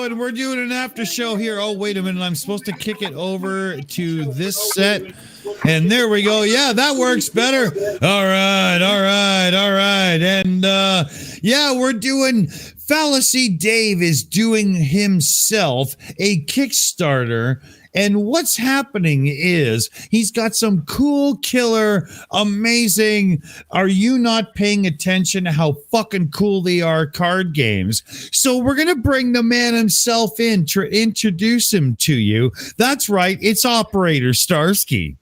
doing? We're doing an after show here. Oh, wait a minute. I'm supposed to kick it over to this set. And there we go. Yeah, that works better. All right. And yeah, we're doing Fallacy Dave is doing himself a Kickstarter. And what's happening is he's got some cool, killer, amazing, are you not paying attention to how fucking cool they are card games? So we're going to bring the man himself in to introduce him to you. That's right. It's Operator Starsky.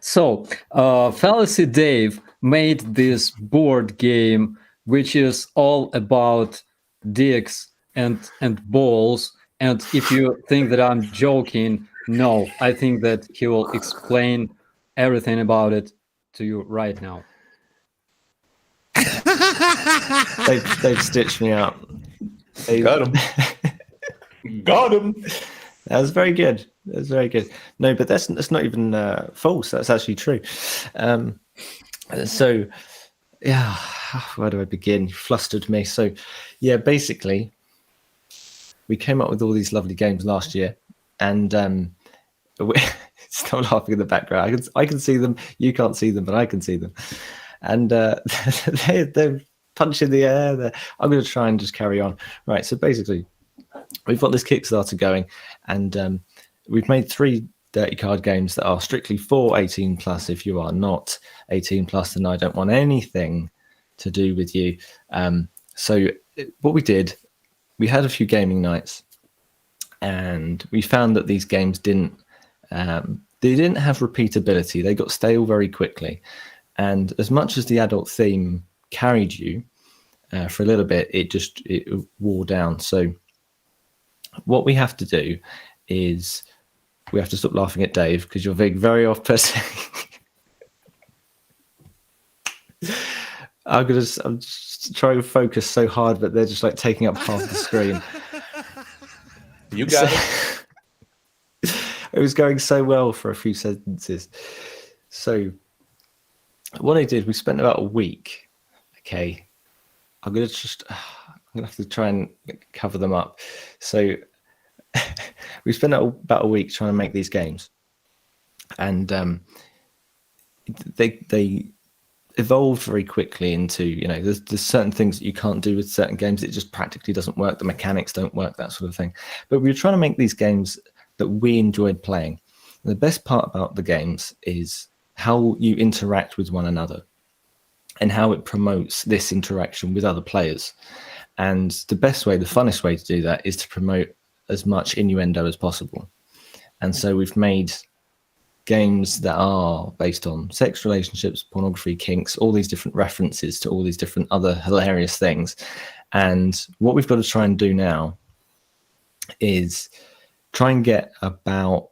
So, Fallacy Dave made this board game, which is all about dicks and balls. And if you think that I'm joking, no, I think that he will explain everything about it to you right now. They've stitched me up. Got him. Got him. That was very good. That's very good. No, but that's not even false. That's actually true. So, yeah, where do I begin? You flustered me. So, yeah, basically, we came up with all these lovely games last year, and stop laughing in the background. I can see them. You can't see them, but I can see them. And they're punching the air. I'm going to try and just carry on. Right. So basically, we've got this Kickstarter going, and we've made 3 dirty card games that are strictly for 18 plus. If you are not 18 plus, then I don't want anything to do with you. So what we did, we had a few gaming nights, and we found that these games didn't have repeatability. They got stale very quickly, and as much as the adult theme carried you for a little bit, it wore down. So what we have to do is we have to stop laughing at Dave, because you're being very off-putting. I'm just trying to focus so hard, but they're just like taking up half the screen. You got it. It was going so well for a few sentences. So what I did, we spent about a week. Okay, I'm gonna have to try and cover them up. So we spent about a week trying to make these games, and they evolved very quickly into, there's certain things that you can't do with certain games. It just practically doesn't work. The mechanics don't work, that sort of thing. But we were trying to make these games that we enjoyed playing. And the best part about the games is how you interact with one another and how it promotes this interaction with other players. And the best way, the funnest way to do that is to promote as much innuendo as possible. And so we've made games that are based on sex relationships, pornography, kinks, all these different references to all these different other hilarious things. And what we've got to try and do now is try and get about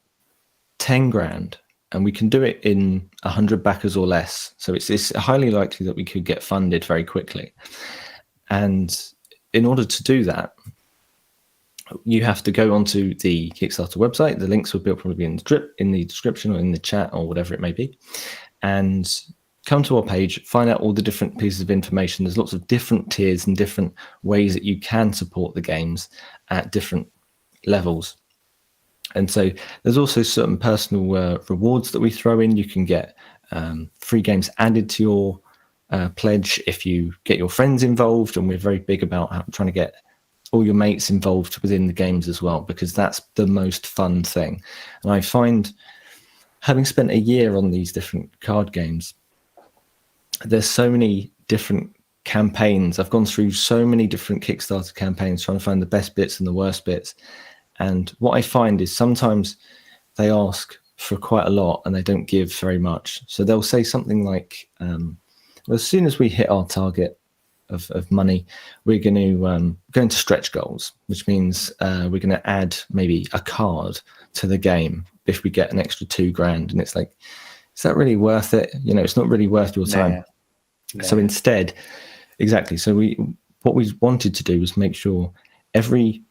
10 grand, and we can do it in 100 backers or less. So it's highly likely that we could get funded very quickly. And in order to do that, you have to go onto the Kickstarter website. The links will probably be in the description or in the chat or whatever it may be, and come to our page, find out all the different pieces of information. There's lots of different tiers and different ways that you can support the games at different levels. And so there's also certain personal rewards that we throw in. You can get free games added to your pledge if you get your friends involved, and we're very big about trying to get all your mates involved within the games as well, because that's the most fun thing. And I find, having spent a year on these different card games, there's so many different campaigns. I've gone through so many different Kickstarter campaigns trying to find the best bits and the worst bits. And what I find is sometimes they ask for quite a lot and they don't give very much. So they'll say something like, well, as soon as we hit our target of money, we're going to go into stretch goals, which means we're going to add maybe a card to the game if we get an extra 2 grand. And it's like, is that really worth it? It's not really worth your time. Nah. So instead, exactly. So what we wanted to do was make sure every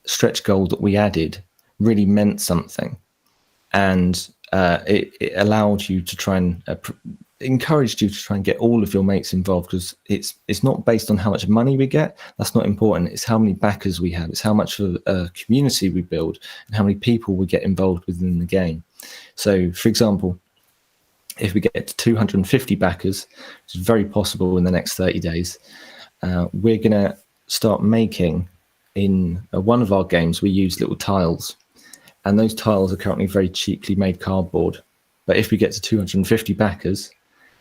stretch goal that we added really meant something, and it allowed you to try and encouraged you to try and get all of your mates involved, because it's not based on how much money we get. That's not important. It's how many backers we have. It's how much of a community we build and how many people we get involved within the game. So, for example, if we get to 250 backers, which is very possible in the next 30 days, we're going to start making, in one of our games, we use little tiles. And those tiles are currently very cheaply made cardboard. But if we get to 250 backers,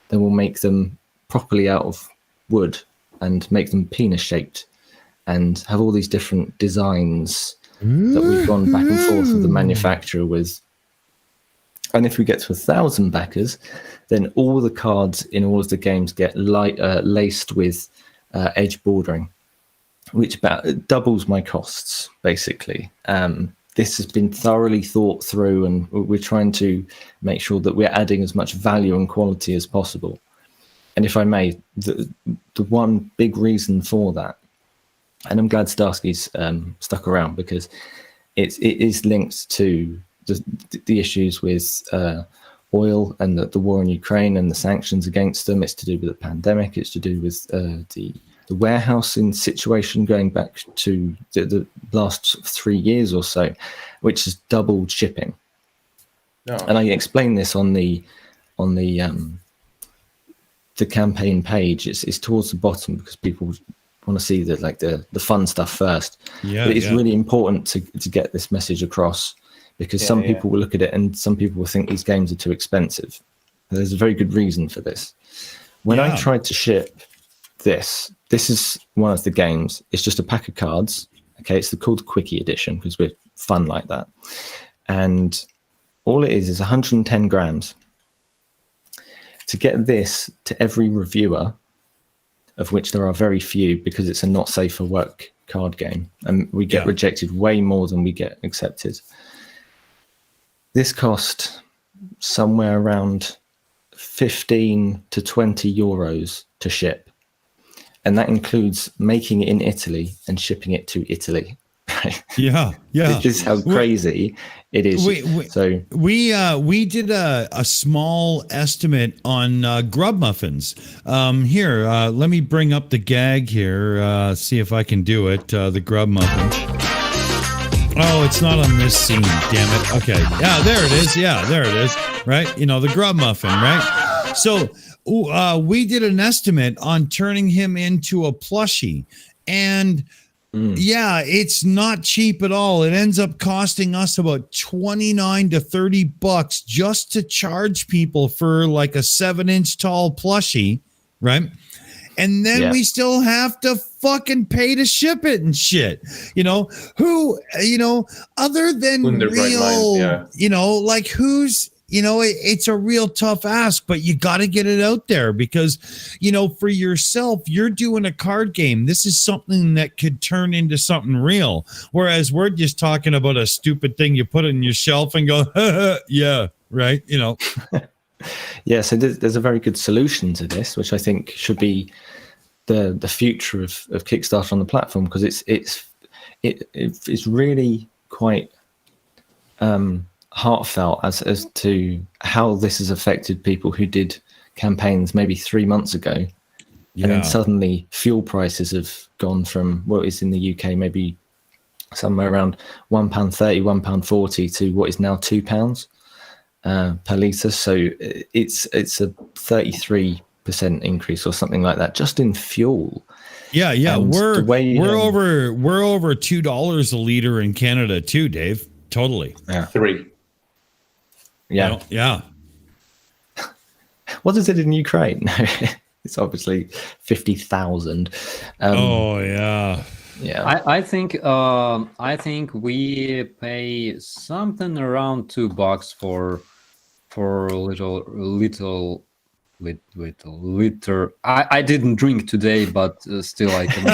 then we'll make them properly out of wood and make them penis shaped and have all these different designs that we've gone back and forth with the manufacturer with. And if we get to 1,000 backers, then all the cards in all of the games get laced with edge bordering, which about doubles my costs, basically. This has been thoroughly thought through, and we're trying to make sure that we're adding as much value and quality as possible. And if I may, the one big reason for that, and I'm glad Starsky's stuck around, because it is linked to the issues with oil and the war in Ukraine and the sanctions against them. It's to do with the pandemic. It's to do with the warehousing situation going back to the last 3 years or so, which has doubled shipping. No. And I explain this on the campaign page. It's towards the bottom because people want to see the fun stuff first. Yeah, but it's really important to get this message across, because some people will look at it and some people will think these games are too expensive. There's a very good reason for this. When I tried to ship this is one of the games. It's just a pack of cards. Okay, it's called the Quickie Edition because we're fun like that. And all it is 110 grams. To get this to every reviewer, of which there are very few because it's a not safe for work card game, and we get rejected way more than we get accepted. This cost somewhere around 15 to 20 euros to ship. And that includes making it in Italy and shipping it to Italy. Yeah. This is how crazy it is. We did a small estimate on grub muffins. Here, let me bring up the gag here. See if I can do it. The grub muffin. Oh, it's not on this scene. Damn it. Okay. Yeah, there it is. Yeah, there it is. Right. The grub muffin. Right. So we did an estimate on turning him into a plushie, and it's not cheap at all. It ends up costing us about $29 to $30 just to charge people for like a 7-inch tall plushie, right? And then we still have to fucking pay to ship it and shit. Other than real, like who's, it's a real tough ask, but you got to get it out there because, for yourself, you're doing a card game. This is something that could turn into something real. Whereas we're just talking about a stupid thing you put on your shelf and go, yeah, right. Yeah. So there's a very good solution to this, which I think should be the future of Kickstarter on the platform, because it's really quite, heartfelt as to how this has affected people who did campaigns maybe 3 months ago, and then suddenly fuel prices have gone from what is in the UK maybe somewhere around £1.30, £1.40 to what is now £2 per litre. So it's a 33% increase or something like that just in fuel. Yeah. And we're over $2 a litre in Canada too, Dave. Totally. Yeah. 3. Yeah. Yeah. What is it in Ukraine? No, it's obviously 50,000. Yeah. I think we pay something around $2 for little liter. I didn't drink today, but still I can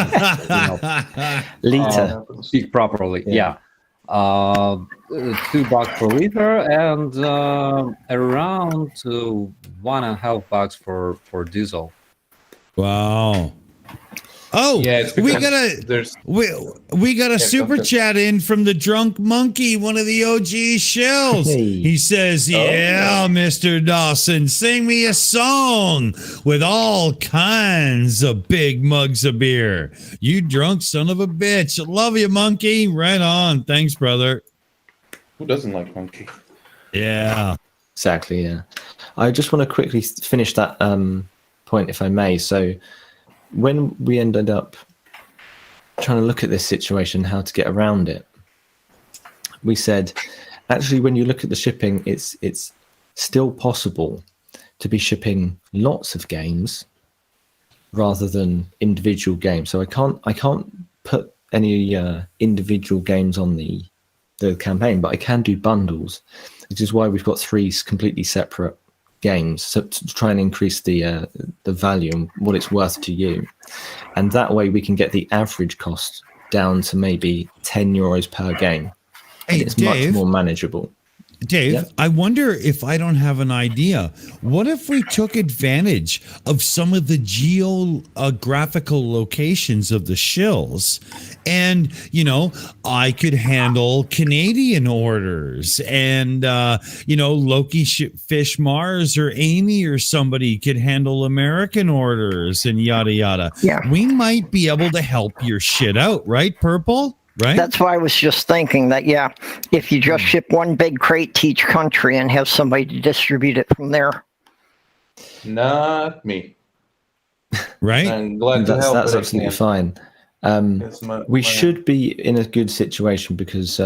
liter. Speak properly. Yeah. $2 per liter and around $1.50 for diesel. Wow. Oh, Yeah, it's we because got a there's we got a super something. chat in from the drunk monkey, one of the OG Shills. Hey. He says, "Yeah, Mr. Dawson, sing me a song with all kinds of big mugs of beer. You drunk son of a bitch. Love you, monkey. Right on. Thanks, brother." Who doesn't like monkey? Yeah. Exactly, yeah. I just want to quickly finish that point, if I may. So when we ended up trying to look at this situation, how to get around it, we said, actually, when you look at the shipping, it's still possible to be shipping lots of games rather than individual games. So I can't put any individual games on the campaign, but I can do bundles, which is why we've got 3 completely separate games, so to try and increase the value and what it's worth to you. And that way we can get the average cost down to maybe €10 per game. Hey, It's Dave. much more manageable. Dave, Yeah. I wonder if I don't have an idea. What if we took advantage of some of the geographical locations of the Shills? And, I could handle Canadian orders, and, Lokifish Marz or Aimee or somebody could handle American orders and yada, yada. Yeah. We might be able to help your shit out, right, Purple? Right? That's why I was just thinking that, yeah, if you just ship one big crate to each country and have somebody to distribute it from there. Not me. Right? I'm glad to help. That's but I absolutely can't. fine. It's my- We my- should be in a good situation because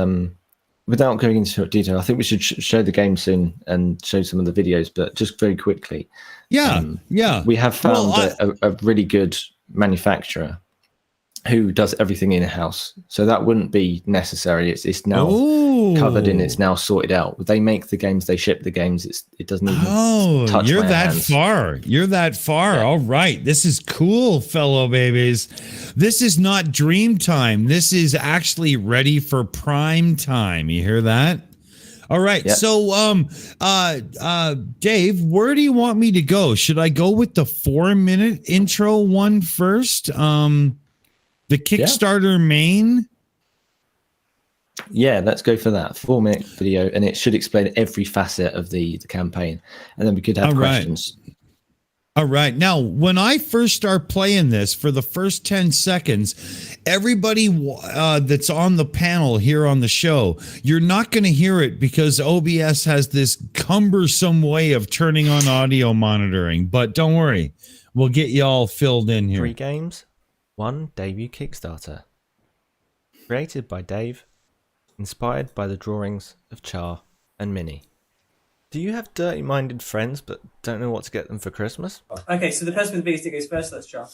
without going into detail, I think we should show the game soon and show some of the videos, but just very quickly. Yeah. Yeah. We have found Well, a really good manufacturer who does everything in-house. So that wouldn't be necessary. It's now covered in, it's now sorted out. They make the games, they ship the games. It doesn't even touch you're my that hands. far. You're that far. Yeah. All right. This is cool, fellow babies. This is not dream time. This is actually ready for prime time. You hear that? All right. Yeah. So, Dave, where do you want me to go? Should I go with the 4-minute intro one first? The Kickstarter main? Yeah, let's go for that 4-minute video, and it should explain every facet of the campaign, and then we could have All right. questions. All right. Now, when I first start playing this, for the first 10 seconds, everybody that's on the panel here on the show, you're not going to hear it because OBS has this cumbersome way of turning on audio monitoring. But don't worry, we'll get you all filled in here. 3 games, 1 debut Kickstarter. Created by Dave, inspired by the drawings of Char and Minnie. Do you have dirty-minded friends but don't know what to get them for Christmas? Okay, so the person with the biggest dick goes first. Let's try.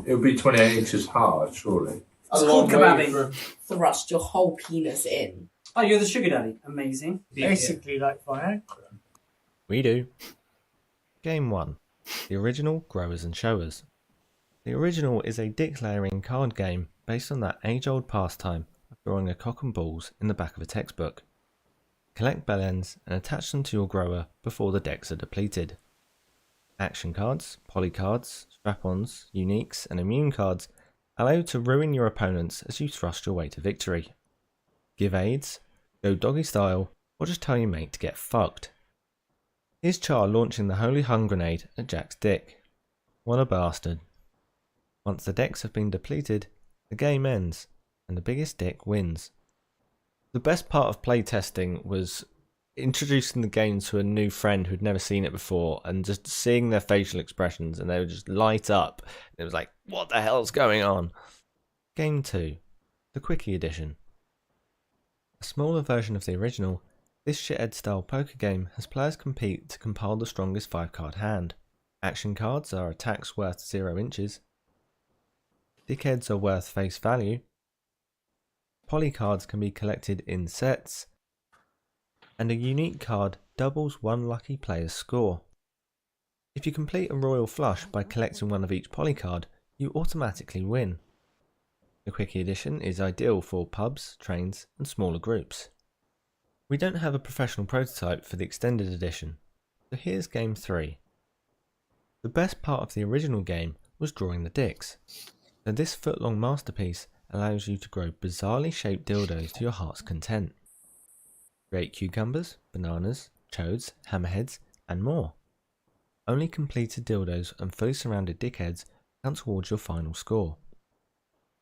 It'll be 28 inches hard, surely. It's called kebabbing. Thrust your whole penis in. Oh, you're the sugar daddy. Amazing. Basically like Viagra. We do. Game 1. The original Growers and Showers. The original is a dick-layering card game based on that age-old pastime of drawing a cock and balls in the back of a textbook. Collect bellends and attach them to your grower before the decks are depleted. Action cards, poly cards, strap-ons, uniques and immune cards allow you to ruin your opponents as you thrust your way to victory. Give aids, go doggy style, or just tell your mate to get fucked. Here's Char launching the holy hun grenade at Jack's dick. What a bastard. Once the decks have been depleted, the game ends, and the biggest dick wins. The best part of playtesting was introducing the game to a new friend who'd never seen it before and just seeing their facial expressions, and they would just light up. It was like, what the hell's going on? Game 2, the Quickie Edition. A smaller version of the original, this shithead style poker game has players compete to compile the strongest 5-card hand. Action cards are attacks worth 0 inches. Dickheads are worth face value. Poly cards can be collected in sets, and a unique card doubles one lucky player's score. If you complete a royal flush by collecting one of each poly card, you automatically win. The Quickie Edition is ideal for pubs, trains and smaller groups. We don't have a professional prototype for the extended edition, so here's game 3. The best part of the original game was drawing the dicks. So this foot-long masterpiece allows you to grow bizarrely shaped dildos to your heart's content. Create cucumbers, bananas, chodes, hammerheads, and more. Only completed dildos and fully surrounded dickheads count towards your final score.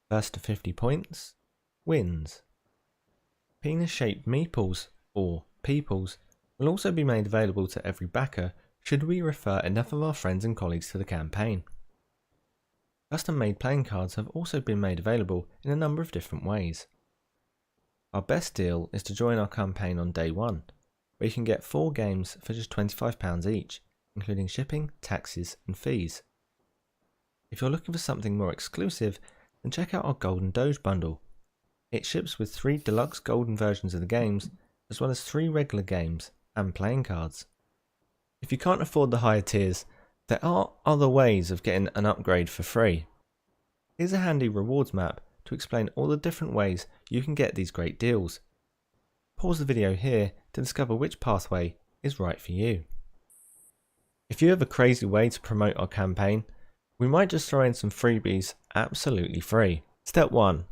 First to 50 points wins. Penis-shaped meeples, or peoples, will also be made available to every backer should we refer enough of our friends and colleagues to the campaign. Custom-made playing cards have also been made available in a number of different ways. Our best deal is to join our campaign on day 1, where you can get 4 games for just £25 each, including shipping, taxes and fees. If you're looking for something more exclusive, then check out our Golden Doge bundle. It ships with 3 deluxe golden versions of the games, as well as 3 regular games and playing cards. If you can't afford the higher tiers, there are other ways of getting an upgrade for free. Here's a handy rewards map to explain all the different ways you can get these great deals. Pause the video here to discover which pathway is right for you. If you have a crazy way to promote our campaign, we might just throw in some freebies absolutely free. Step 1.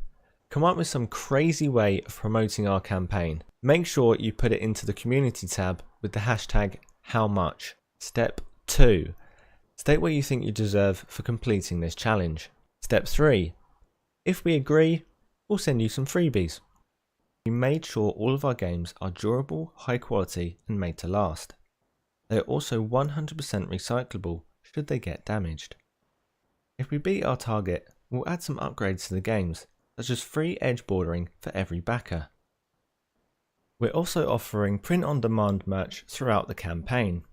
Come up with some crazy way of promoting our campaign. Make sure you put it into the community tab with the hashtag #HowMuch. Step 2. State what you think you deserve for completing this challenge. Step 3. If we agree, we'll send you some freebies. We made sure all of our games are durable, high quality and made to last. They are also 100% recyclable should they get damaged. If we beat our target, we'll add some upgrades to the games, such as free edge bordering for every backer. We're also offering print-on-demand merch throughout the campaign.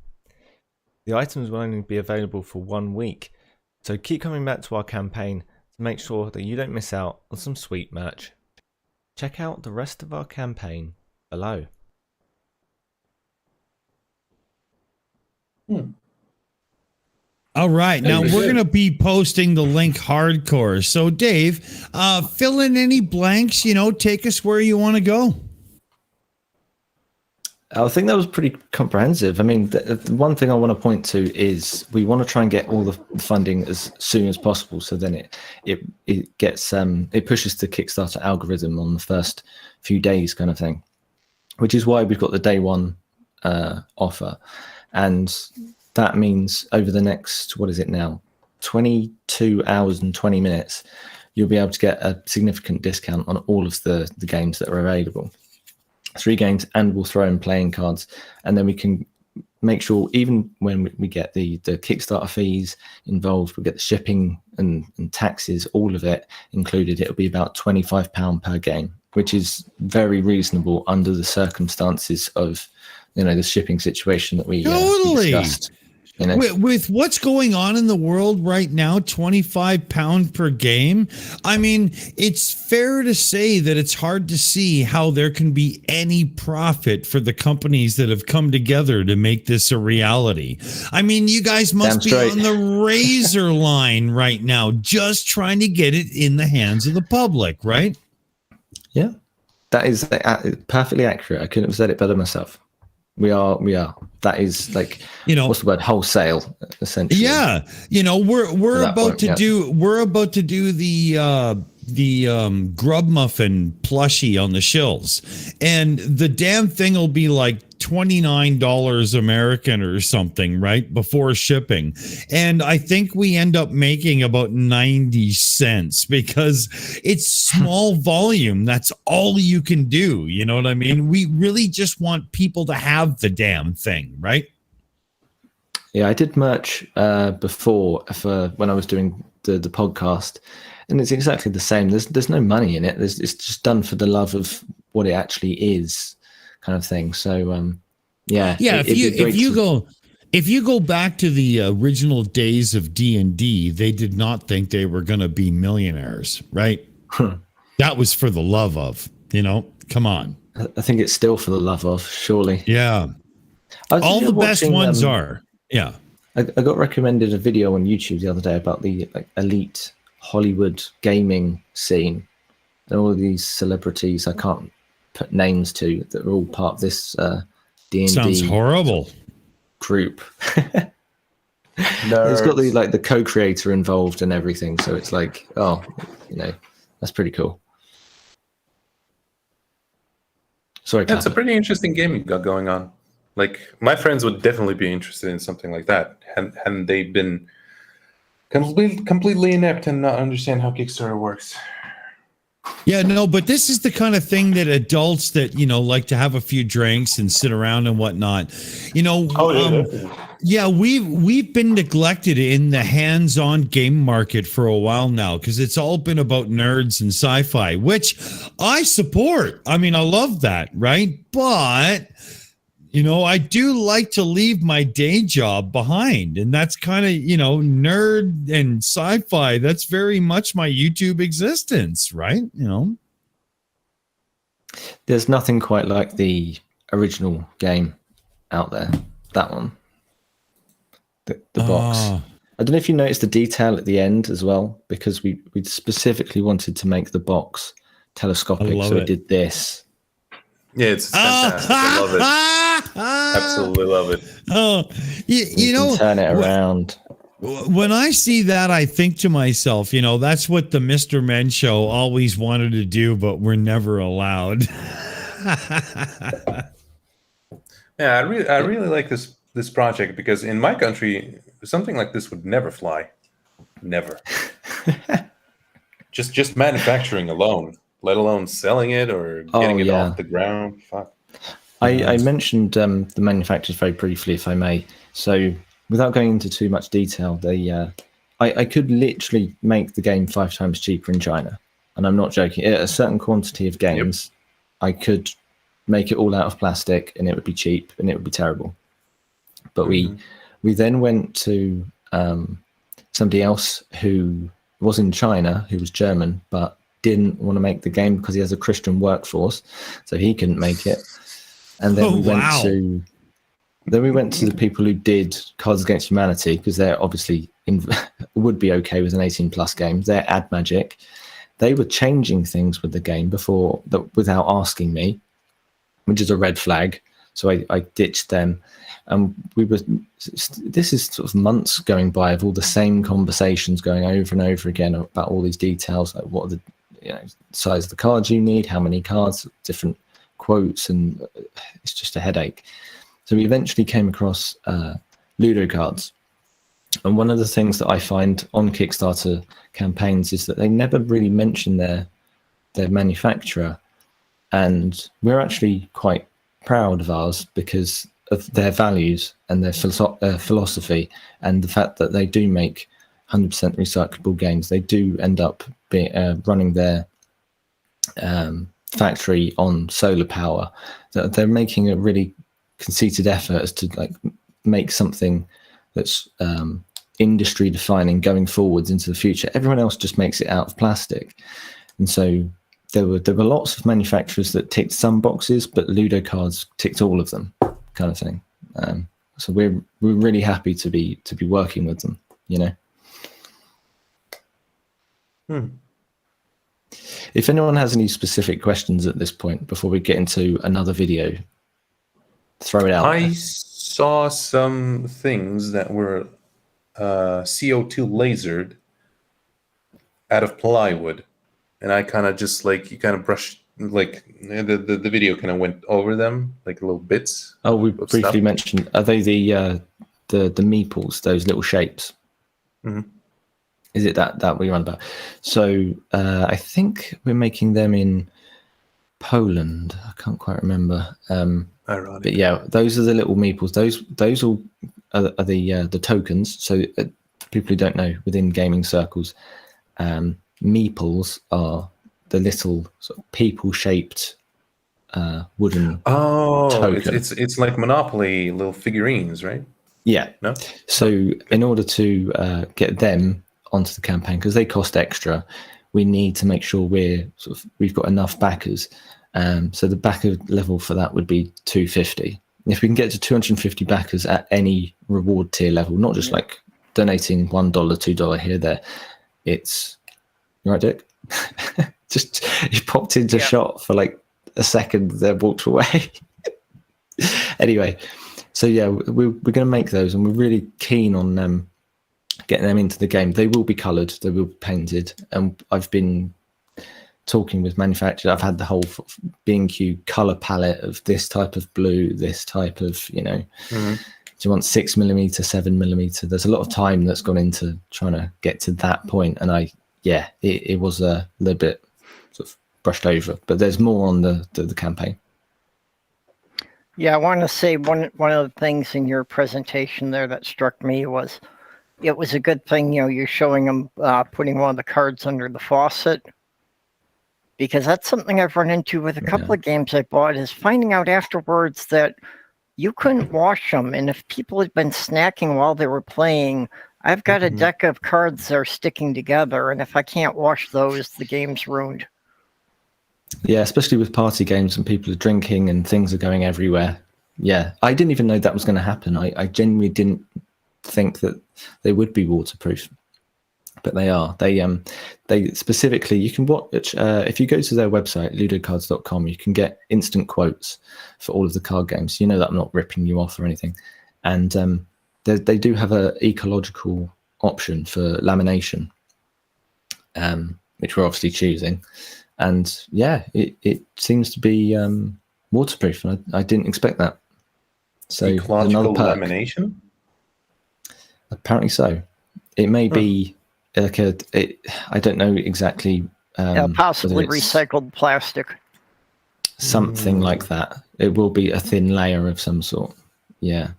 The items will only be available for 1 week, so keep coming back to our campaign to make sure that you don't miss out on some sweet merch. Check out the rest of our campaign below. All right, now we're going to be posting the link hardcore. So Dave, fill in any blanks, take us where you want to go. I think that was pretty comprehensive. I mean, the one thing I want to point to is we want to try and get all the funding as soon as possible. So then it gets it pushes the Kickstarter algorithm on the first few days, kind of thing. Which is why we've got the day 1 offer, and that means over the next 22 hours and 20 minutes, you'll be able to get a significant discount on all of the games that are available. 3 games, and we'll throw in playing cards, and then we can make sure even when we get the Kickstarter fees involved, we get the shipping and taxes, all of it included, it'll be about £25 per game, which is very reasonable under the circumstances of the shipping situation that we discussed. With what's going on in the world right now, £25 per game. I mean, it's fair to say that it's hard to see how there can be any profit for the companies that have come together to make this a reality. I mean, you guys must be on the razor line right now, just trying to get it in the hands of the public, right? Yeah, that is perfectly accurate. I couldn't have said it better myself. We are. That is what's the word? Wholesale, essentially. Yeah. We're about to do the grub muffin plushie on the Shills, and the damn thing will be like $29 American or something, right, before shipping. And I think we end up making about 90 cents because it's small volume. That's all you can do. You know what I mean? We really just want people to have the damn thing, right? Yeah, I did merch before for when I was doing the podcast, and it's exactly the same. There's no money in it. It's just done for the love of what it actually is, kind of thing. So if you go back to the original days of D&D, they did not think they were going to be millionaires, right? That was for the love of, come on. I think it's still for the love of, surely. Yeah. All the best ones are. Yeah. I got recommended a video on YouTube the other day about the elite Hollywood gaming scene and all of these celebrities I can't put names to that are all part of this D&D sounds horrible group. It's got the co-creator involved and everything, so it's like, oh, that's pretty cool. Sorry, That's a Kappa. pretty interesting game you got going on. Like, my friends would definitely be interested in something like that, hadn't they been completely inept and not understand how Kickstarter works. Yeah, no, but this is the kind of thing that adults that, like to have a few drinks and sit around and whatnot. Yeah, we've been neglected in the hands-on game market for a while now because it's all been about nerds and sci-fi, which I support. I mean, I love that, right? But I do like to leave my day job behind, and that's kind of, nerd and sci-fi. That's very much my YouTube existence, right? There's nothing quite like the original game out there. That one. The box. I don't know if you noticed the detail at the end as well, because we specifically wanted to make the box telescopic, so we did this. Yeah, it's fantastic. I love it. Absolutely love it. Oh, you know, turn it around. When I see that, I think to myself, that's what the Mr. Men show always wanted to do, but we're never allowed. Yeah, I really like this project because in my country, something like this would never fly. Never. just manufacturing alone, let alone selling it or getting it off the ground. Fuck. I mentioned the manufacturers very briefly, if I may. So without going into too much detail, I could literally make the game 5 times cheaper in China. And I'm not joking. At a certain quantity of games, I could make it all out of plastic and it would be cheap and it would be terrible. But we then went to somebody else who was in China, who was German, but didn't want to make the game because he has a Christian workforce, so he couldn't make it. And then we went to the people who did Cards Against Humanity, because they're obviously would be okay with an 18+ game. They're AdMagic. They were changing things with the game without asking me, which is a red flag. So I ditched them. And this is sort of months going by of all the same conversations going over and over again about all these details, like what are the size of the cards you need, how many cards, different quotes, and it's just a headache. So we eventually came across Ludo cards. And one of the things that I find on Kickstarter campaigns is that they never really mention their manufacturer. And we're actually quite proud of ours because of their values and their philosophy, and the fact that they do make 100% recyclable games. They do end up running their factory on solar power. They're making a really conceited effort as to make something that's industry defining going forwards into the future. Everyone else just makes it out of plastic, and so there were lots of manufacturers that ticked some boxes, but Ludo cards ticked all of them, kind of thing. So we're really happy to be working with them. If anyone has any specific questions at this point before we get into another video, throw it out. I saw some things that were CO2 lasered out of plywood, and I kind of just you kind of brushed the video kind of went over them like little bits. Oh, we briefly mentioned. Are they the meeples? Those little shapes. Mm-hmm. Is it that we run about? So I think we're making them in Poland. I can't quite remember. Ironic. But yeah, those are the little meeples. Those all are the tokens. So people who don't know, within gaming circles, meeples are the little sort of people-shaped wooden token. It's like Monopoly little figurines, right? Yeah. No. So in order to get them onto the campaign, because they cost extra, we need to make sure we've got enough backers. So the backer level for that would be 250. If we can get to 250 backers at any reward tier level, not just like donating $1, $2 here, there, it's you right, Dick? Just he popped into shot for like a second, then walked away. Anyway, So yeah, we're going to make those, and we're really keen on getting them into the game. They will be coloured, they will be painted, and I've been talking with manufacturers. I've had the whole B&Q colour palette of this type of blue, this type of, do you want 6mm, 7mm? There's a lot of time that's gone into trying to get to that point, and it was a little bit sort of brushed over, but there's more on the campaign. Yeah, I want to say one of the things in your presentation there that struck me was it was a good thing, you're showing them putting one of the cards under the faucet, because that's something I've run into with a couple of games I bought, is finding out afterwards that you couldn't wash them. And if people had been snacking while they were playing, I've got a deck of cards that are sticking together, and if I can't wash those, the game's ruined. Yeah, especially with party games and people are drinking and things are going everywhere. Yeah, I didn't even know that was going to happen. I genuinely didn't think that they would be waterproof, but they are. They specifically, you can watch, if you go to their website, ludocards.com, you can get instant quotes for all of the card games. You know that I'm not ripping you off or anything. And they do have an ecological option for lamination, which we're obviously choosing. And yeah, it seems to be waterproof, and I didn't expect that. So ecological lamination? Apparently so. It may be like I don't know exactly. Possibly recycled plastic. Something like that. It will be a thin layer of some sort. Yeah.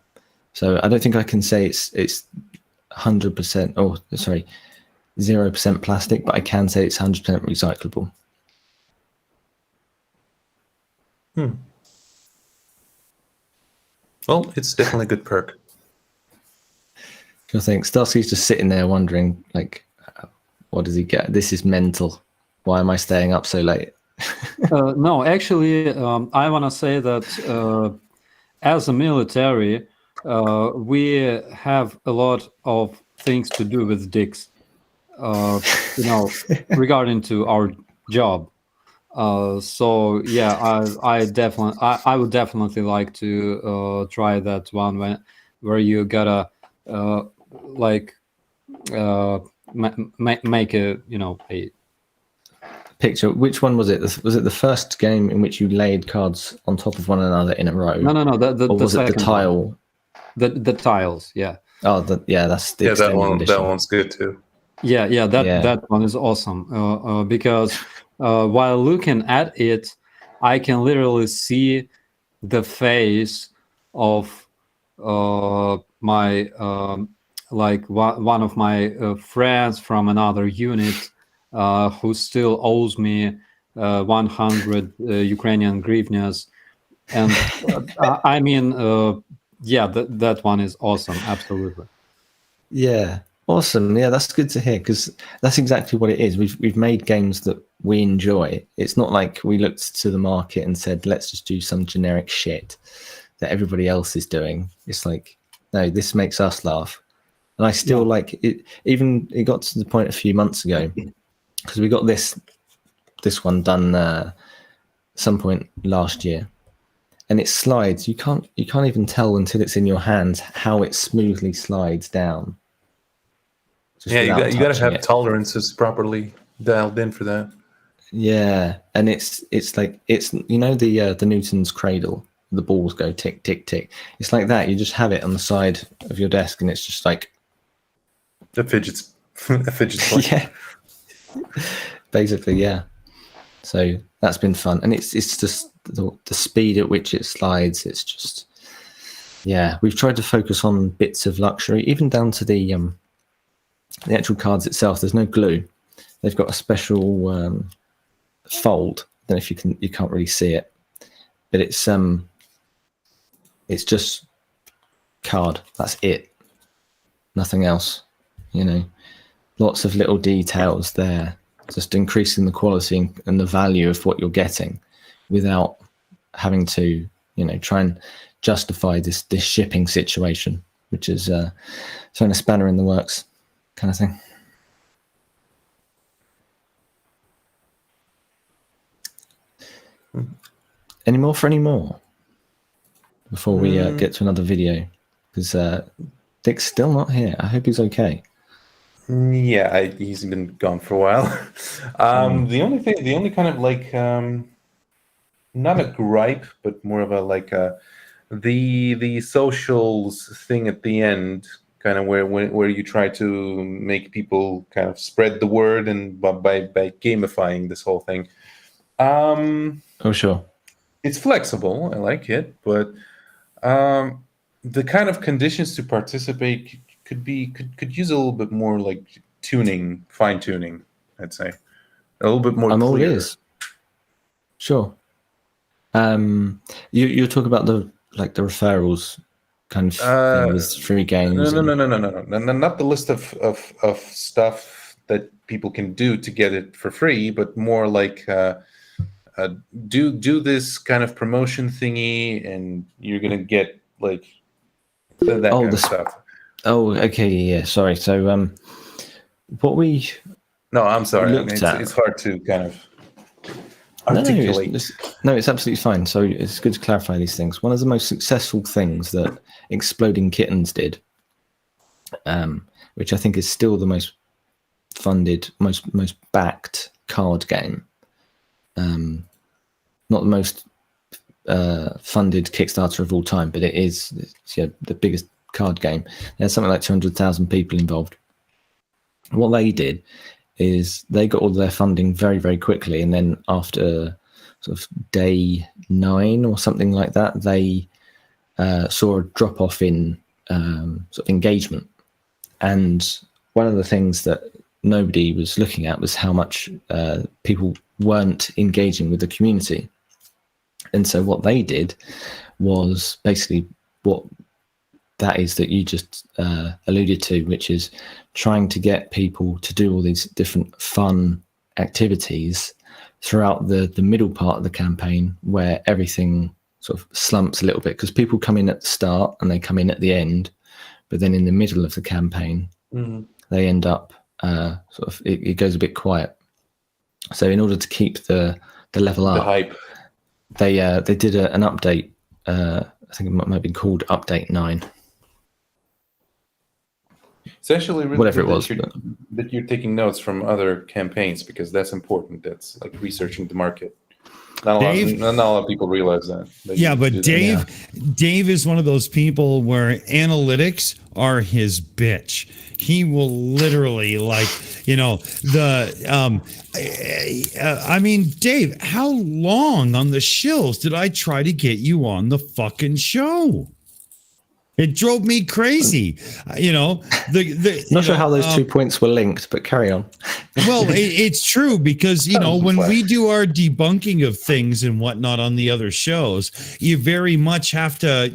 So I don't think I can say it's 100%. Oh, sorry, 0% plastic, but I can say it's 100% recyclable. Well, it's definitely a good perk. I think Starsky's just sitting there wondering, like, what does he get? This is mental. Why am I staying up so late? No, actually, I want to say that as a military, we have a lot of things to do with dicks, regarding to our job. So yeah, I would definitely like to try that one where you gotta make a picture. Which one was it? Was it the first game in which you laid cards on top of one another in a row? No. Or was it the tile? The tiles, yeah. Oh, that's the that one. edition. That one's good too. Yeah. That one is awesome because while looking at it, I can literally see the face of my one of my friends from another unit who still owes me 100 Ukrainian hryvnias, and I mean, that one is awesome, absolutely. Yeah, awesome. Yeah, that's good to hear, because that's exactly what it is. We've made games that we enjoy. It's not like we looked to the market and said, let's just do some generic shit that everybody else is doing. It's like, no, this makes us laugh. And I still like it. Even it got to the point a few months ago, because we got this one done some point last year, and it slides. You can't even tell until it's in your hands how it smoothly slides down. Yeah, you got to have tolerances properly dialed in for that. Yeah, and it's like the Newton's cradle. The balls go tick tick tick. It's like that. You just have it on the side of your desk, and it's just like a fidget spinner. Yeah, basically, yeah. So that's been fun, and it's just the speed at which it slides. It's just, yeah. We've tried to focus on bits of luxury, even down to the actual cards itself. There's no glue. They've got a special fold. I don't know if you can't really see it, but it's just card. That's it. Nothing else. Lots of little details there, just increasing the quality and the value of what you're getting, without having to, try and justify this shipping situation, which is throwing a spanner in the works, kind of thing. Any more for any more? before we get to another video, because Dick's still not here. I hope he's okay. Yeah, he's been gone for a while. The only kind of like not a gripe, but more of a like the socials thing at the end, kind of where you try to make people kind of spread the word and by gamifying this whole thing. Oh, sure. It's flexible. I like it, but the kind of conditions to participate could use a little bit more like fine tuning. I'd say a little bit more. I'm all clear. ears. Sure. You talk about the referrals kind of thing with free games. No, not the list of stuff that people can do to get it for free, but more like do this kind of promotion thingy, and you're gonna get like that kind of stuff. Oh, okay, yeah. Sorry. So, what we? No, I'm sorry. I mean, it's hard to kind of articulate. No, it's absolutely fine. So it's good to clarify these things. One of the most successful things that Exploding Kittens did, which I think is still the most funded, most backed card game. Not the most funded Kickstarter of all time, but it's the biggest card game. There's something like 200,000 people involved. What they did is they got all their funding very, very quickly, and then after sort of day 9 or something like that, they saw a drop off in sort of engagement. And one of the things that nobody was looking at was how much people weren't engaging with the community. And so what they did was basically what that is that you just alluded to, which is trying to get people to do all these different fun activities throughout the middle part of the campaign, where everything sort of slumps a little bit, because people come in at the start and they come in at the end, but then in the middle of the campaign, they end up sort of it goes a bit quiet. So in order to keep the level up, the hype, they did an update. I think it might have been called Update 9. It's actually really Whatever good it was, that you're taking notes from other campaigns, because that's important. That's like researching the market. Not a lot of people realize that. Yeah, but Dave is one of those people where analytics are his bitch. He will literally I mean, Dave, how long on the Shills did I try to get you on the fucking show? It drove me crazy. Not sure how those 2 points were linked, but carry on. Well, it's true, because, when we do our debunking of things and whatnot on the other shows, you very much have to,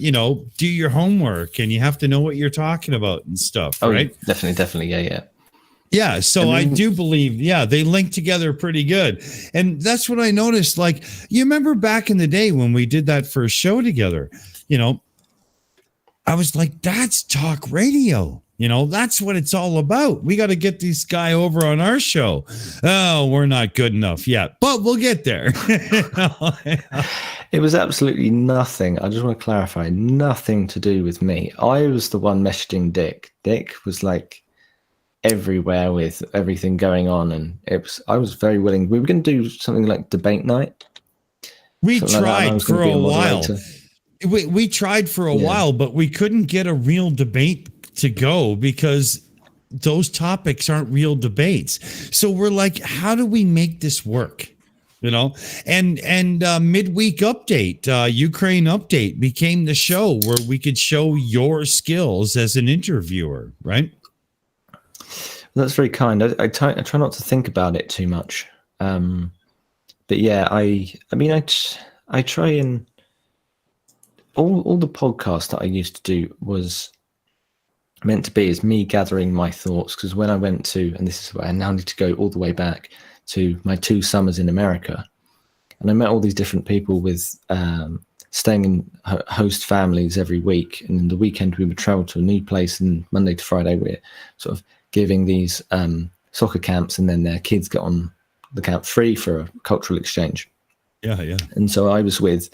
do your homework, and you have to know what you're talking about and stuff, right? Definitely. Yeah. Yeah, so I do believe, they link together pretty good. And that's what I noticed. Like, you remember back in the day when we did that first show together, I was like, that's talk radio. That's what it's all about. We got to get this guy over on our show. Oh, we're not good enough yet, but we'll get there. It was absolutely nothing. I just want to clarify, nothing to do with me. I was the one messaging Dick. Dick was like everywhere with everything going on, and I was very willing. We were going to do something like debate night. We tried for a while. We tried for a while, but we couldn't get a real debate to go, because those topics aren't real debates. So we're like, how do we make this work? And midweek update, Ukraine update became the show where we could show your skills as an interviewer, right? That's very kind. I try not to think about it too much. But yeah, I try and all the podcasts that I used to do was meant to be as me gathering my thoughts, because when I went to, and this is where I now need to go all the way back to my 2 summers in America, and I met all these different people with staying in host families every week, and in the weekend we would travel to a new place, and Monday to Friday we're sort of giving these soccer camps, and then their kids get on the camp free for a cultural exchange. Yeah. And so I was with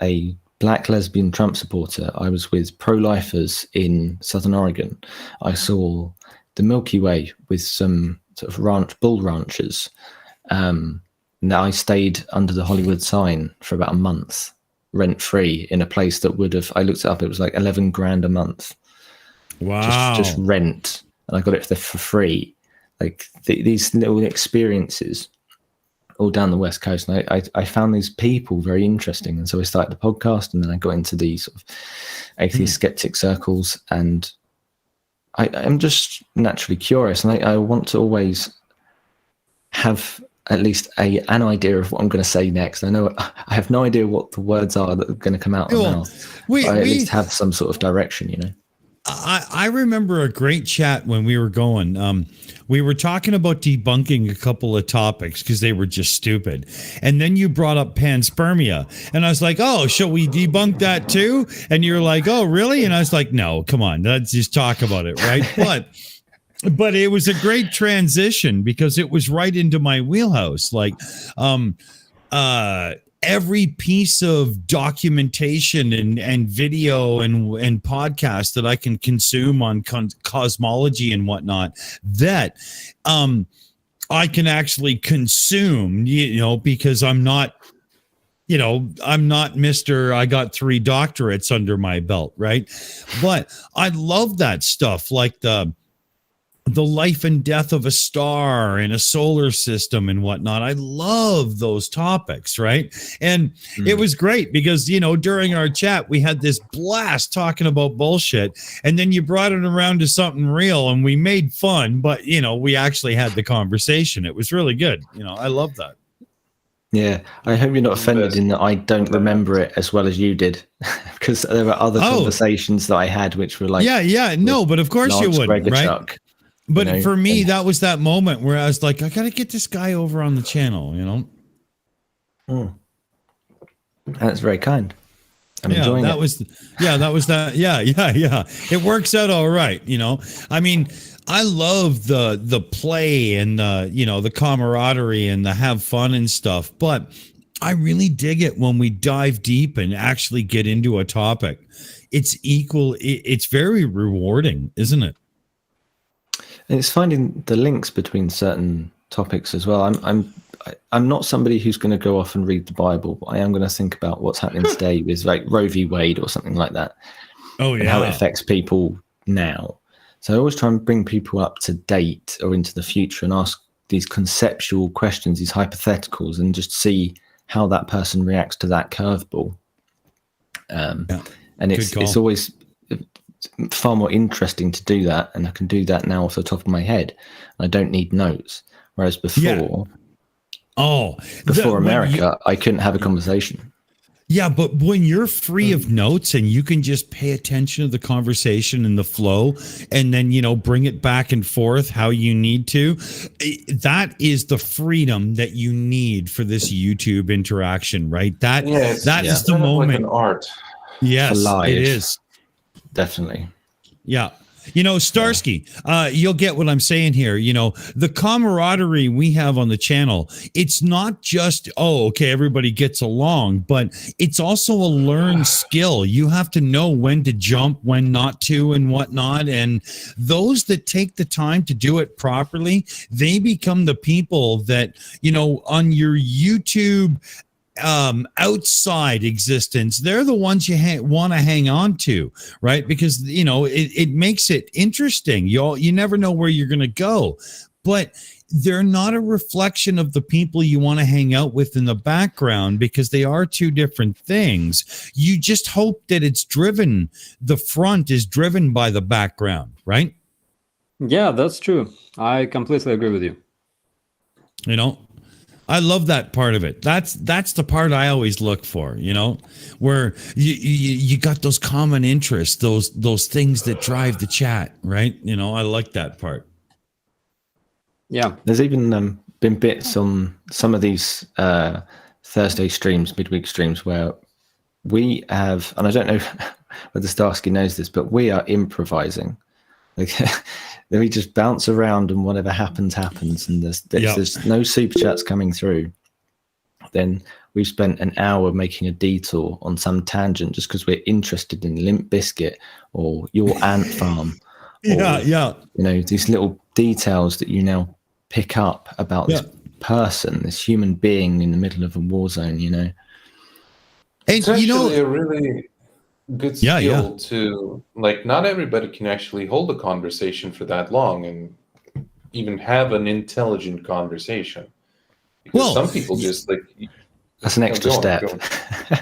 a black lesbian Trump supporter. I was with pro-lifers in Southern Oregon. I saw the Milky Way with some sort of bull ranchers. Now I stayed under the Hollywood sign for about a month, rent-free, in a place that would have, I looked it up, it was like 11 grand a month. Wow. Just rent. And I got it for free. Like these little experiences all down the West Coast. And I found these people very interesting. And so I started the podcast, and then I got into these sort of atheist skeptic circles. And I'm just naturally curious. And I want to always have at least an idea of what I'm going to say next. I know I have no idea what the words are that are going to come out of my mouth. I at least have some sort of direction, you know. I remember a great chat when we were going. We were talking about debunking a couple of topics because they were just stupid. And then you brought up panspermia. And I was like, oh, shall we debunk that too? And you're like, oh, really? And I was like, no, come on. Let's just talk about it, right? But it was a great transition because it was right into my wheelhouse. Like, every piece of documentation and video and podcast that I can consume on cosmology and whatnot, that I can actually consume, you know, because I'm not Mr. I got 3 doctorates under my belt, right? But I love that stuff, like the life and death of a star in a solar system and whatnot. I love those topics, right? And it was great because, you know, during our chat, we had this blast talking about bullshit, and then you brought it around to something real, and we made fun, but, you know, we actually had the conversation. It was really good. You know, I love that. Yeah, I hope you're not offended in that I don't remember it as well as you did, because there were other conversations that I had which were like, no, but of course you wouldn't, right? Chuck. But you know, for me, that was that moment where I was like, I got to get this guy over on the channel, you know? That's very kind. I'm enjoying that it. That was that. Yeah. It works out all right, you know? I mean, I love the play and the camaraderie and the have fun and stuff, but I really dig it when we dive deep and actually get into a topic. It's very rewarding, isn't it? And it's finding the links between certain topics as well. I'm not somebody who's going to go off and read the Bible, but I am going to think about what's happening today with like Roe v. Wade or something like that. Oh, yeah. And how it affects people now. So I always try and bring people up to date or into the future and ask these conceptual questions, these hypotheticals, and just see how that person reacts to that curveball. And it's always far more interesting to do that, and I can do that now off the top of my head. I don't need notes. Whereas before, America, I couldn't have a conversation. Yeah, but when you're free of notes and you can just pay attention to the conversation and the flow, and then, you know, bring it back and forth how you need to, that is the freedom that you need for this YouTube interaction, right? That is the moment. Like an art. Yes, it is. Definitely. Yeah. You know, Starsky, you'll get what I'm saying here. You know, the camaraderie we have on the channel, it's not just, everybody gets along, but it's also a learned skill. You have to know when to jump, when not to, and whatnot. And those that take the time to do it properly, they become the people that, you know, on your YouTube outside existence, they're the ones you want to hang on to, right? Because, you know, it makes it interesting. You never know where you're going to go, but they're not a reflection of the people you want to hang out with in the background, because they are two different things. You just hope that the front is driven by the background, right? Yeah, that's true. I completely agree with you. You know, I love that part of it. That's the part I always look for, you know, where you got those common interests, those things that drive the chat, right? You know, I like that part. Yeah, there's even been bits on some of these Thursday streams, midweek streams, where we have, and I don't know whether Starsky knows this, but we are improvising. Like, we just bounce around, and whatever happens, and there's no super chats coming through. Then we've spent an hour making a detour on some tangent just because we're interested in Limp Bizkit or your ant farm. Yeah, or, yeah. You know, these little details that you now pick up about this person, this human being in the middle of a war zone, you know. It's And, actually a really good skill Yeah. to, like, not everybody can actually hold a conversation for that long and even have an intelligent conversation. Because Well, some people just, like... That's an extra go on, step. go on.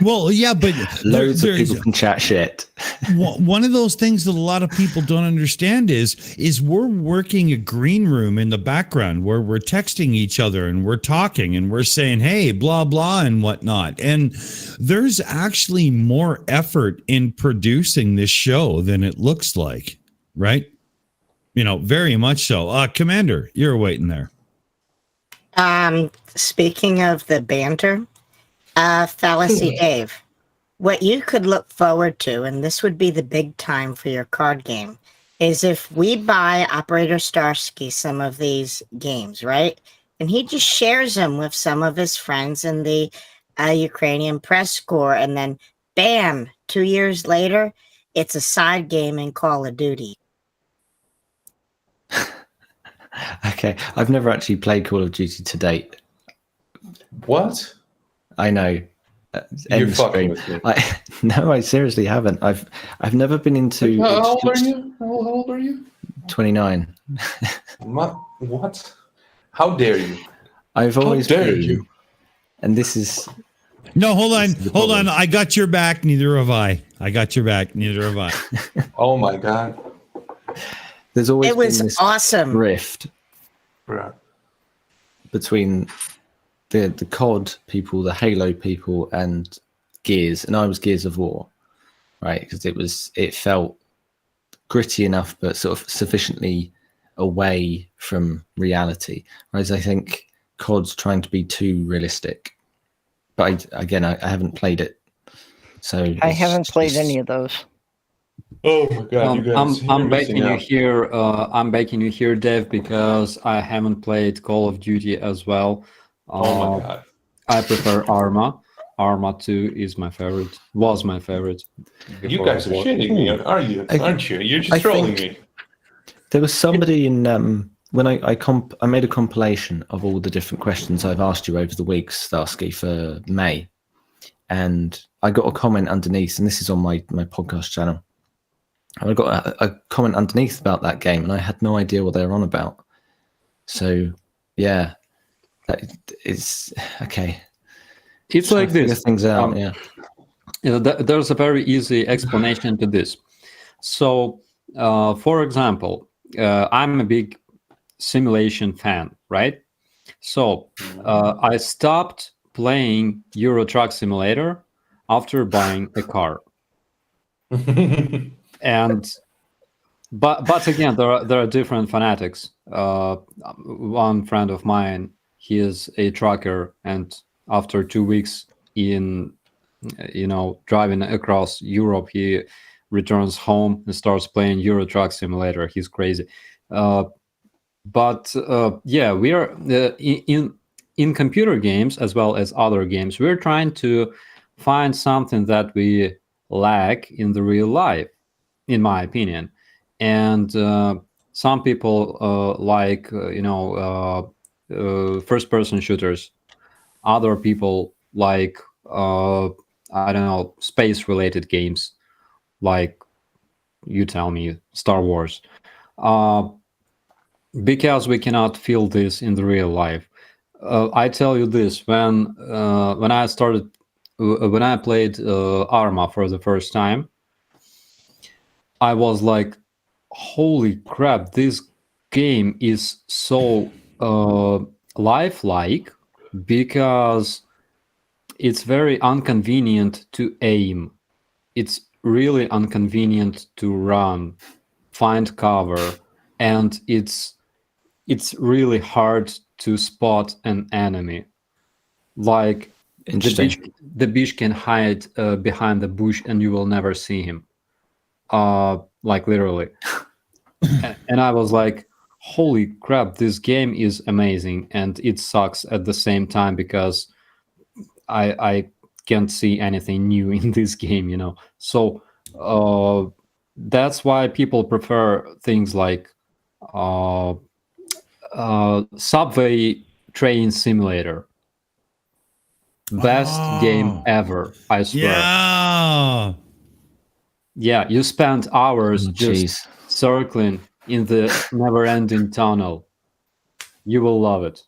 Well, yeah, but Loads of people can chat shit. One of those things that a lot of people don't understand is we're working a green room in the background where we're texting each other and we're talking and we're saying, hey, blah, blah, and whatnot. And there's actually more effort in producing this show than it looks like, right? You know, very much so. Commander, you're waiting there. Speaking of the banter, Fallacy Dave, what you could look forward to, and this would be the big time for your card game, is if we buy Operator Starsky some of these games, right? And he just shares them with some of his friends in the Ukrainian press corps, and then bam, 2 years later, it's a side game in Call of Duty. Okay, I've never actually played Call of Duty to date. What? I know. You're fucking with me. No, I seriously haven't. I've never been into. How old are you? How old are you? 29. What? How dare you? I've always How dare been, you? and this is. No, hold on. I got your back. Neither have I. I got your back. Neither have I. Oh my god. There's always It was been this awesome. rift Bruh. between the COD people, the Halo people, and Gears, and I was Gears of War, right? Because it felt gritty enough, but sort of sufficiently away from reality. Whereas I think COD's trying to be too realistic. But I haven't played it, so I haven't played any of those. Oh my god, you guys. I'm backing you here. I'm backing you here, Dev, because I haven't played Call of Duty as well. Oh my god. I prefer Arma. Arma 2 is my favorite. Was my favorite. You guys are shitting me, aren't you? You're just trolling me. There was somebody in when I made a compilation of all the different questions I've asked you over the weeks, Starsky, for May, and I got a comment underneath, and this is on my podcast channel. I got a comment underneath about that game, and I had no idea what they were on about. So, yeah, that is okay. It's like this. Things out, There's a very easy explanation to this. So, for example, I'm a big simulation fan, right? So, I stopped playing Euro Truck Simulator after buying a car. But again, there are different fanatics. One friend of mine, he is a trucker, and after 2 weeks in driving across Europe, he returns home and starts playing Euro Truck Simulator. He's crazy. But we are in computer games as well as other games. We're trying to find something that we lack in the real life, in my opinion. And some people like first-person shooters. Other people like space-related games, like you tell me, Star Wars. Because we cannot feel this in the real life. I tell you this: when I played Arma for the first time, I was like, holy crap, this game is so lifelike, because it's very inconvenient to aim. It's really inconvenient to run, find cover, and it's really hard to spot an enemy. Like, the bish can hide behind the bush and you will never see him. Like, literally. And I was like, holy crap, this game is amazing, and it sucks at the same time, because I can't see anything new in this game, you know. So that's why people prefer things like Subway Train Simulator. Best game ever, I swear. Yeah. Yeah, you spend hours just Jeez. circling in the never-ending tunnel. You will love it.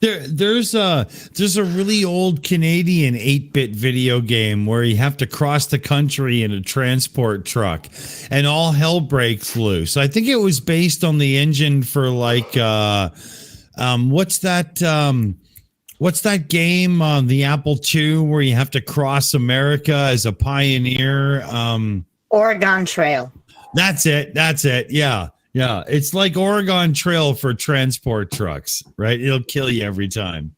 There's a really old Canadian 8-bit video game where you have to cross the country in a transport truck and all hell breaks loose. I think it was based on the engine for like what's that game on the Apple II where you have to cross America as a pioneer? Oregon Trail. That's it. Yeah. Yeah, it's like Oregon Trail for transport trucks, right? It'll kill you every time.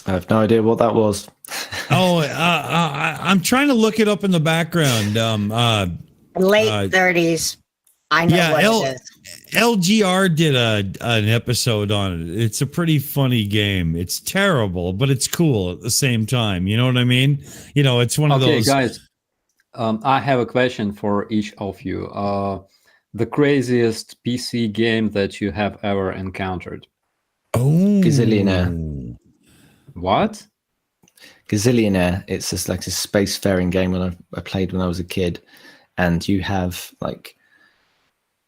I have no idea what that was. I'm trying to look it up in the background. Late 30s. I know what it is. LGR did an episode on it. It's a pretty funny game. It's terrible, but it's cool at the same time. You know what I mean? You know, it's one of those. Guys. I have a question for each of you. The craziest PC game that you have ever encountered? Oh, Gazillionaire. What? Gazillionaire. It's just like a spacefaring game I played when I was a kid, and you have like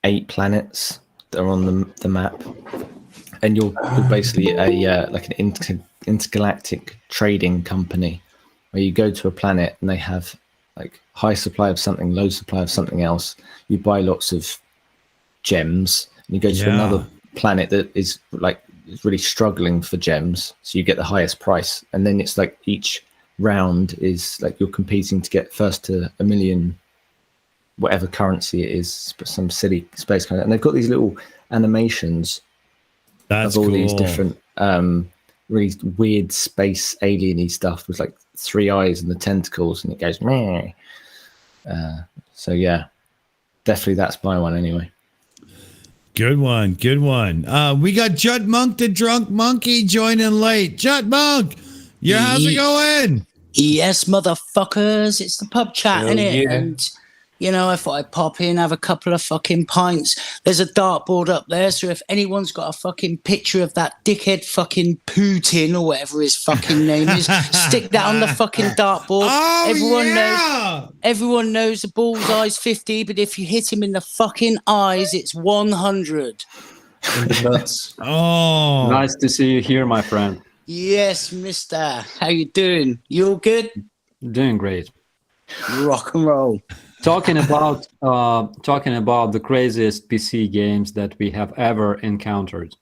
8 planets that are on the map, and you're basically like an intergalactic trading company where you go to a planet and they have like high supply of something, low supply of something else. You buy lots of gems, and you go to another planet that is like really struggling for gems, so you get the highest price. And then it's like each round is like you're competing to get first to 1 million, whatever currency it is, some silly space kind of. And they've got these little animations of all these different really weird space alien-y stuff with like 3 eyes and the tentacles, and it goes meh. So yeah, definitely that's my one anyway. Good one. We got Judd Monk, the drunk monkey, joining late. Judd Monk, how's it going? Yes, motherfuckers, it's the pub chat, innit? Yeah. And you know, I thought I'd pop in, have a couple of fucking pints. There's a dartboard up there, so if anyone's got a fucking picture of that dickhead fucking Putin or whatever his fucking name is, stick that on the fucking dartboard. Oh, Everyone knows the bullseye's 50, but if you hit him in the fucking eyes, it's 100. In the nuts. Oh, Nice to see you here, my friend. Yes, mister. How you doing? You all good? Doing great. Rock and roll. Talking about the craziest PC games that we have ever encountered.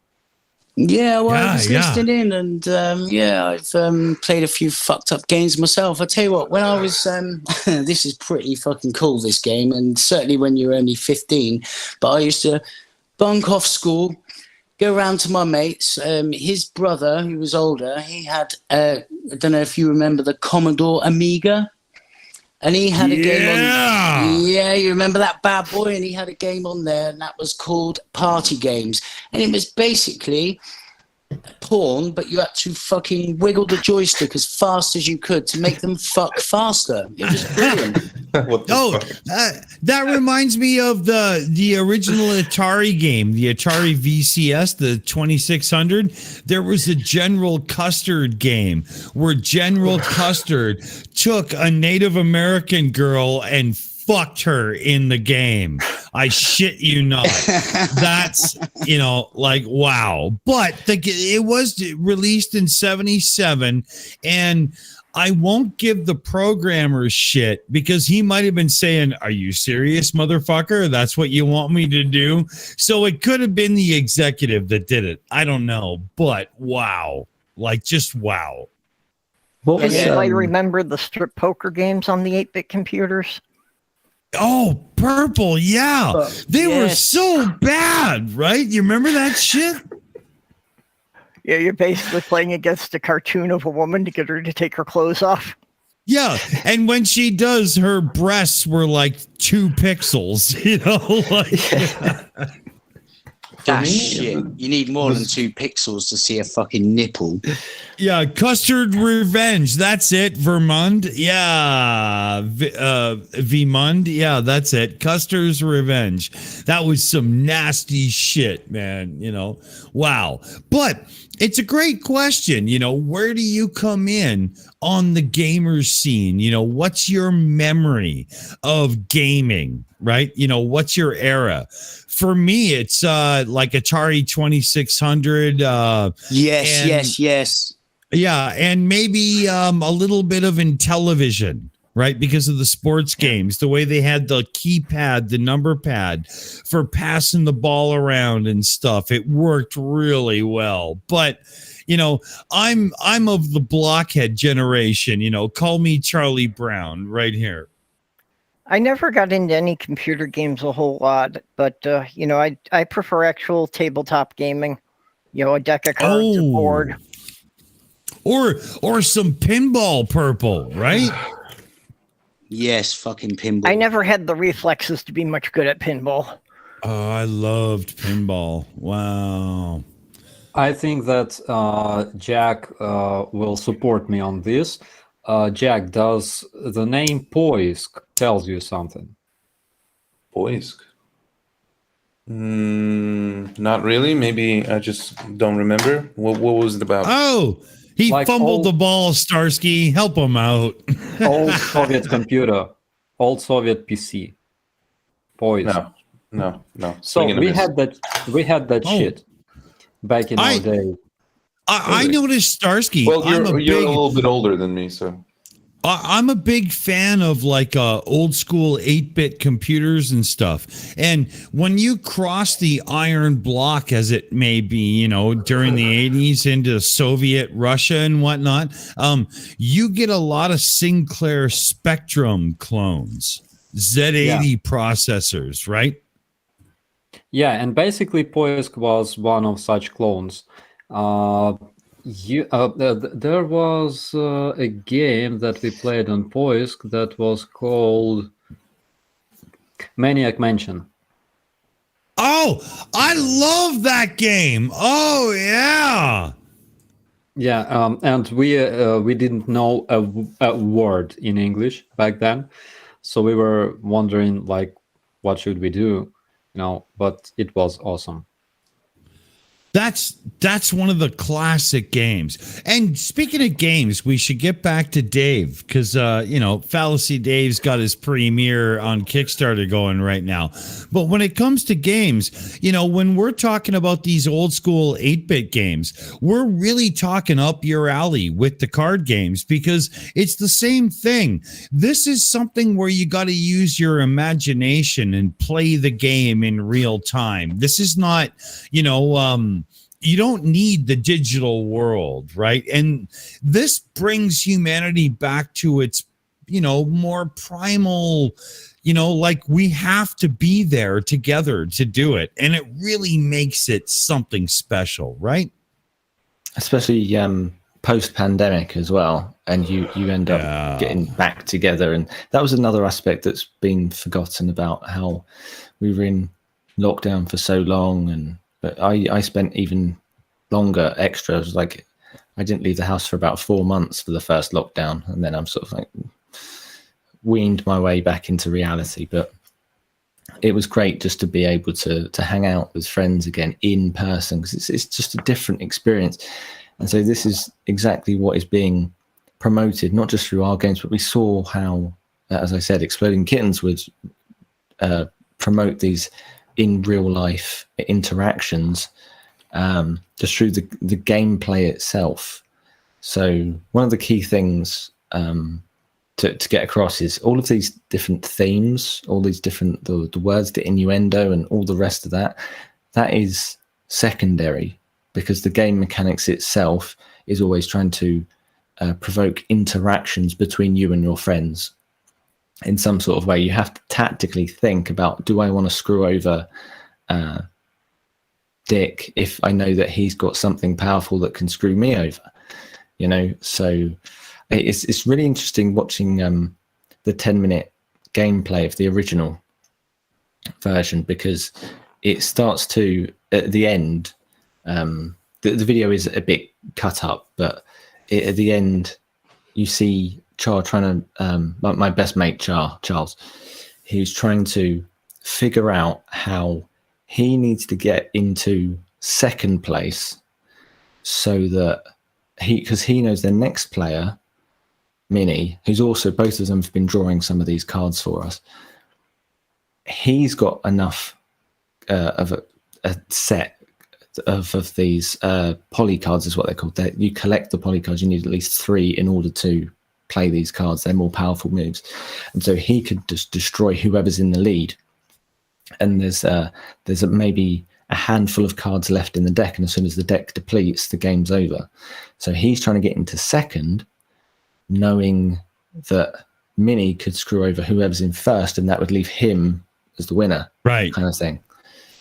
Yeah, well, Yeah, I was listening in, and I've played a few fucked up games myself. I tell you what, when I was this is pretty fucking cool, this game, and certainly when you're only 15. But I used to bunk off school, go around to my mates. His brother, who was older, he had I don't know if you remember the Commodore Amiga. And he had a game on. Yeah, you remember that bad boy? And he had a game on there, and that was called Party Games. And it was basically porn, but you had to fucking wiggle the joystick as fast as you could to make them fuck faster. It was brilliant. That reminds me of the original Atari game, the Atari VCS, the 2600. There was a General Custard game where General Custard took a Native American girl and fucked her in the game. I shit you not. That's, like, wow. But it was released in 77, and I won't give the programmer shit because he might have been saying, "Are you serious, motherfucker? That's what you want me to do?" So it could have been the executive that did it. I don't know, but wow. Like, just wow. What was Anybody remember the strip poker games on the 8-bit computers? Oh, Purple, yeah. They were so bad, right? You remember that shit? Yeah, you're basically playing against a cartoon of a woman to get her to take her clothes off. Yeah, and when she does, her breasts were like 2 pixels, That's me, shit. You need more than 2 pixels to see a fucking nipple. Yeah, Custard Revenge. That's it. Vermund. Yeah. Vmund. Yeah, that's it. Custard's Revenge. That was some nasty shit, man. You know, wow. But it's a great question. You know, where do you come in on the gamer scene? You know, what's your memory of gaming, right? You know, what's your era? For me, it's like Atari 2600. Yes. Yeah, and maybe a little bit of Intellivision, right? Because of the sports games, the way they had the keypad, the number pad for passing the ball around and stuff. It worked really well. But, you know, I'm of the blockhead generation, you know, call me Charlie Brown right here. I never got into any computer games a whole lot, but you know, I prefer actual tabletop gaming. You know, a deck of cards, a board, or some pinball, purple, right? Yes, fucking pinball. I never had the reflexes to be much good at pinball. Oh, I loved pinball. Wow. I think that Jack will support me on this. Jack, does the name Poisk tells you something? Poisk? Not really. Maybe I just don't remember. What was it about? Oh, he Like fumbled the ball, Starsky. Help him out. Old Soviet computer, old Soviet PC. Poisk. No. So we had that shit back in our day. I noticed Starsky. Well, you're a little bit older than me, so. I'm a big fan of like old school 8-bit computers and stuff. And when you cross the iron block, as it may be, you know, during the 80s into Soviet Russia and whatnot, you get a lot of Sinclair Spectrum clones, Z80 processors, right? Yeah, and basically Poisk was one of such clones. There was a game that we played on Poisk that was called Maniac Mansion. Oh, I love that game. Oh, yeah. Yeah, and we didn't know a word in English back then, so we were wondering like, what should we do? You know, but it was awesome. That's one of the classic games. And speaking of games, we should get back to Dave because, you know, Fallacy Dave's got his premiere on Kickstarter going right now. But when it comes to games, you know, when we're talking about these old school 8-bit games, we're really talking up your alley with the card games because it's the same thing. This is something where you got to use your imagination and play the game in real time. This is not, you know, you don't need the digital world, right? And this brings humanity back to its, you know, more primal, you know, like we have to be there together to do it. And it really makes it something special, right? Especially post-pandemic as well. And you end up getting back together. And that was another aspect that's been forgotten about how we were in lockdown for so long. But I spent even longer extra. It was like I didn't leave the house for about 4 months for the first lockdown, and then I'm sort of like weaned my way back into reality. But it was great just to be able to hang out with friends again in person because it's just a different experience. And so this is exactly what is being promoted, not just through our games, but we saw how, as I said, Exploding Kittens would promote these in real life interactions just through the gameplay itself. So one of the key things to get across is all of these different themes, all these different the words, the innuendo, and all the rest of that is secondary because the game mechanics itself is always trying to provoke interactions between you and your friends in some sort of way. You have to tactically think about, do I want to screw over Dick if I know that he's got something powerful that can screw me over? You know, so it's really interesting watching the 10-minute gameplay of the original version because it starts to at the end, the video is a bit cut up, but at the end, you see Char trying to, my best mate Charles, he's trying to figure out how he needs to get into second place so that because he knows the next player, Minnie, who's also, both of them have been drawing some of these cards for us. He's got enough of a set of these poly cards, is what they're called. You collect the poly cards, you need at least 3 in order to play these cards. They're more powerful moves. And so he could just destroy whoever's in the lead. And there's maybe a handful of cards left in the deck, and as soon as the deck depletes, the game's over. So he's trying to get into second, knowing that Minnie could screw over whoever's in first, and that would leave him as the winner, right? Kind of thing.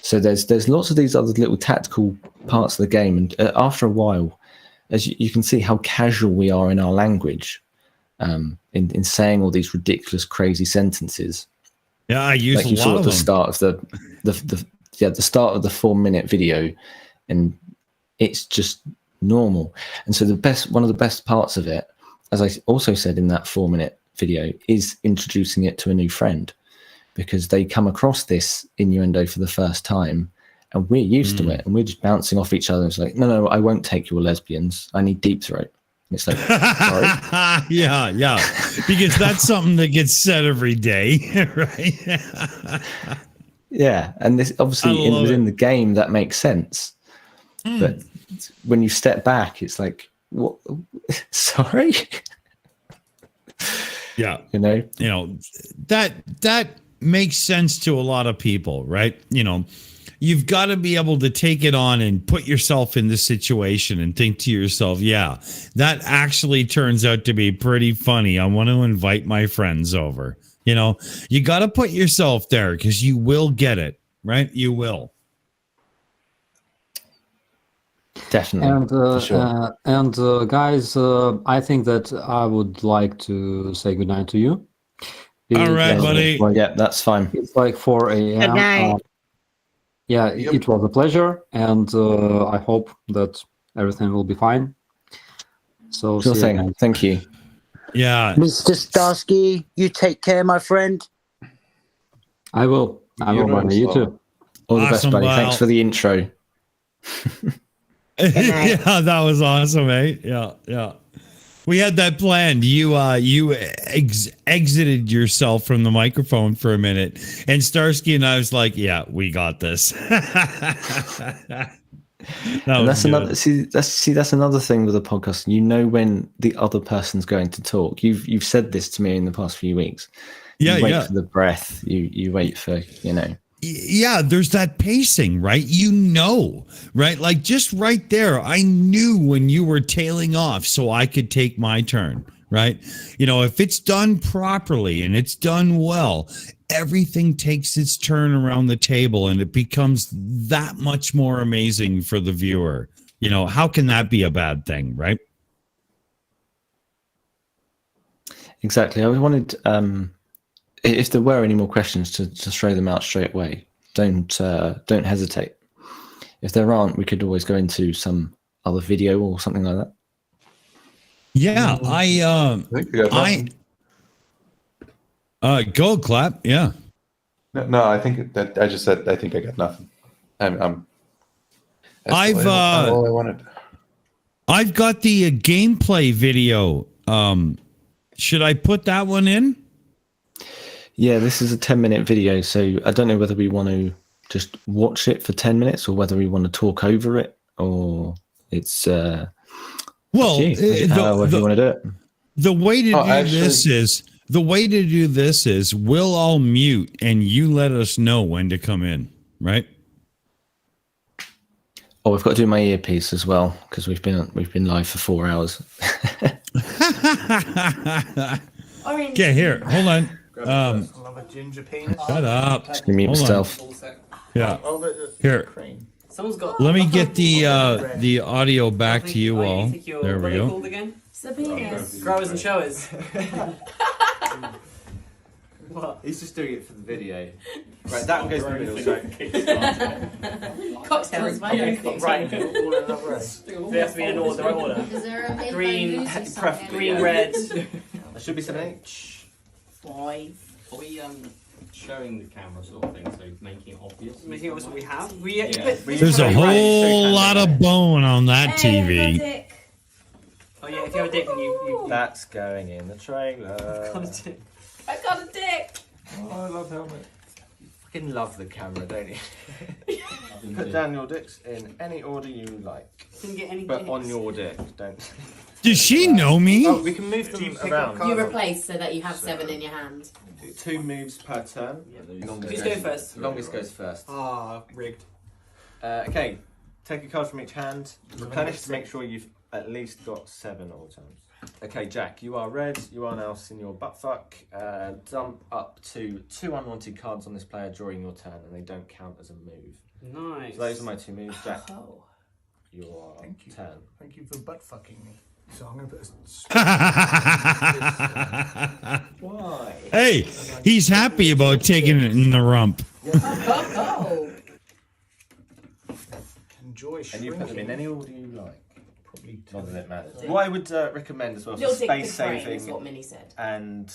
So there's lots of these other little tactical parts of the game, and after a while, as you can see how casual we are in our language, in saying all these ridiculous, crazy sentences. Yeah, I use like a you lot saw of at the them. start of the start of the 4-minute video, and it's just normal. And so one of the best parts of it, as I also said in that 4-minute video, is introducing it to a new friend, because they come across this innuendo for the first time, and we're used to it, and we're just bouncing off each other. It's like, no, I won't take your lesbians. I need deep throat. It's like, sorry. yeah, because that's something that gets said every day, right? Yeah, and this obviously within the game that makes sense, but when you step back, it's like, what? Sorry. Yeah, you know that makes sense to a lot of people, right? You've got to be able to take it on and put yourself in the situation and think to yourself, yeah, that actually turns out to be pretty funny. I want to invite my friends over. You got to put yourself there, because you will get it, right? You will. Definitely. And for sure. Guys, I think that I would like to say goodnight to you. All right, buddy. Well, yeah, that's fine. It's like 4 a.m. Good night. Yeah, it was a pleasure, and I hope that everything will be fine. So, Sure see you thing. guys. Thank you. Yeah. Mr. Starsky, you take care, my friend. I will. I will, buddy. You too. All the best, Awesome, buddy. Lyle. Thanks for the intro. Yeah, that was awesome, eh? Yeah. We had that planned. You exited yourself from the microphone for a minute, and Starsky and I was like, "Yeah, we got this." That's another. That's another thing with a podcast. You know when the other person's going to talk. You've said this to me in the past few weeks. You wait for the breath. You wait for Yeah, there's that pacing, right? Right? Like just right there, I knew when you were tailing off so I could take my turn, right? If it's done properly and it's done well, everything takes its turn around the table and it becomes that much more amazing for the viewer. How can that be a bad thing, right? Exactly. I wanted, if there were any more questions, to throw them out straight away. Don't hesitate. If there aren't, we could always go into some other video or something like that. Yeah, go clap. Yeah. No, I think that I just said I think I got nothing. All I wanted. I've got the gameplay video. Should I put that one in? Yeah, this is a 10-minute video, so I don't know whether we want to just watch it for 10 minutes or whether we want to talk over it, or it's however you want to do it. The way to do this is we'll all mute and you let us know when to come in, right? Oh, we've got to do my earpiece as well, because we've been live for 4 hours. Okay, here, hold on. Shut up. Just gonna mute myself. Yeah. Here. Let me get the audio back to you all. There we go. Growers and showers. What? He's just doing it for the video. Right, that one goes in the middle. Sorry. Cocktails, my own thing. Right. There has to be an order. Is there a bit Green, of a green, red. There should be 7, 8. 5. Are we showing the camera sort of thing, so making it obvious? Making obvious what we have. There's a whole lot of bone on that TV. Oh yeah, if you have a dick, then you. That's going in the trailer. Got a dick. I got a dick. Oh, I love helmet. You fucking love the camera, don't you? Put down your dicks in any order you like. Didn't get any But dicks. on your dick, don't. Does she know me? Oh, we can move them around. You replace so that you have 7 in your hand. 2 moves per turn. Who's going first? Longest goes first. Ah, rigged. Okay, take a card from each hand. Replenish to make sure you've at least got 7 all times. Okay, Jack, you are red. You are now in your buttfuck. Dump up to 2 unwanted cards on this player during your turn, and they don't count as a move. Nice. So those are my 2 moves, Jack. Oh. Your turn. Thank you for butt fucking me. So I'm going to put Why? Hey, he's happy about taking it in the rump. Oh. Enjoy And you put them in shrinking. any order you like. Probably Not that it matters. Dick. What I would recommend as well for Little dick space big brain saving is what Minnie said. and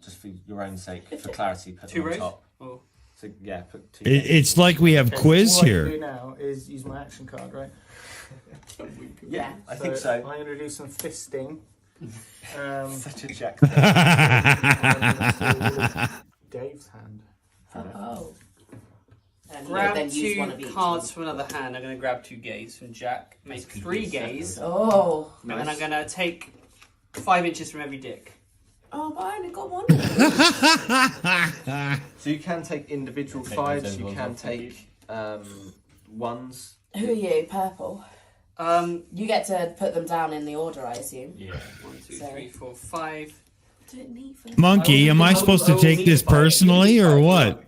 just for your own sake, for clarity, put 2 them on rows? top. Oh. So yeah, put 2. It's like we have quiz What I here. do now is use my action card, right? Yeah, I think so. I'm going to do some fisting. Such a Jack. Dave's hand. Oh. And Grab then use one of 2 each. cards from another hand. I'm going to grab 2 gaze from Jack. Make 3 gaze. Oh. And then I'm going to take 5 inches from every dick. Oh, but I only got 1. So you can take individual 5s. You can take 1s. Who are you? Purple. You get to put them down in the order, I assume. Yeah. 1, 2, 3, 4, 5. Don't need for Monkey, am I supposed to take this personally or what?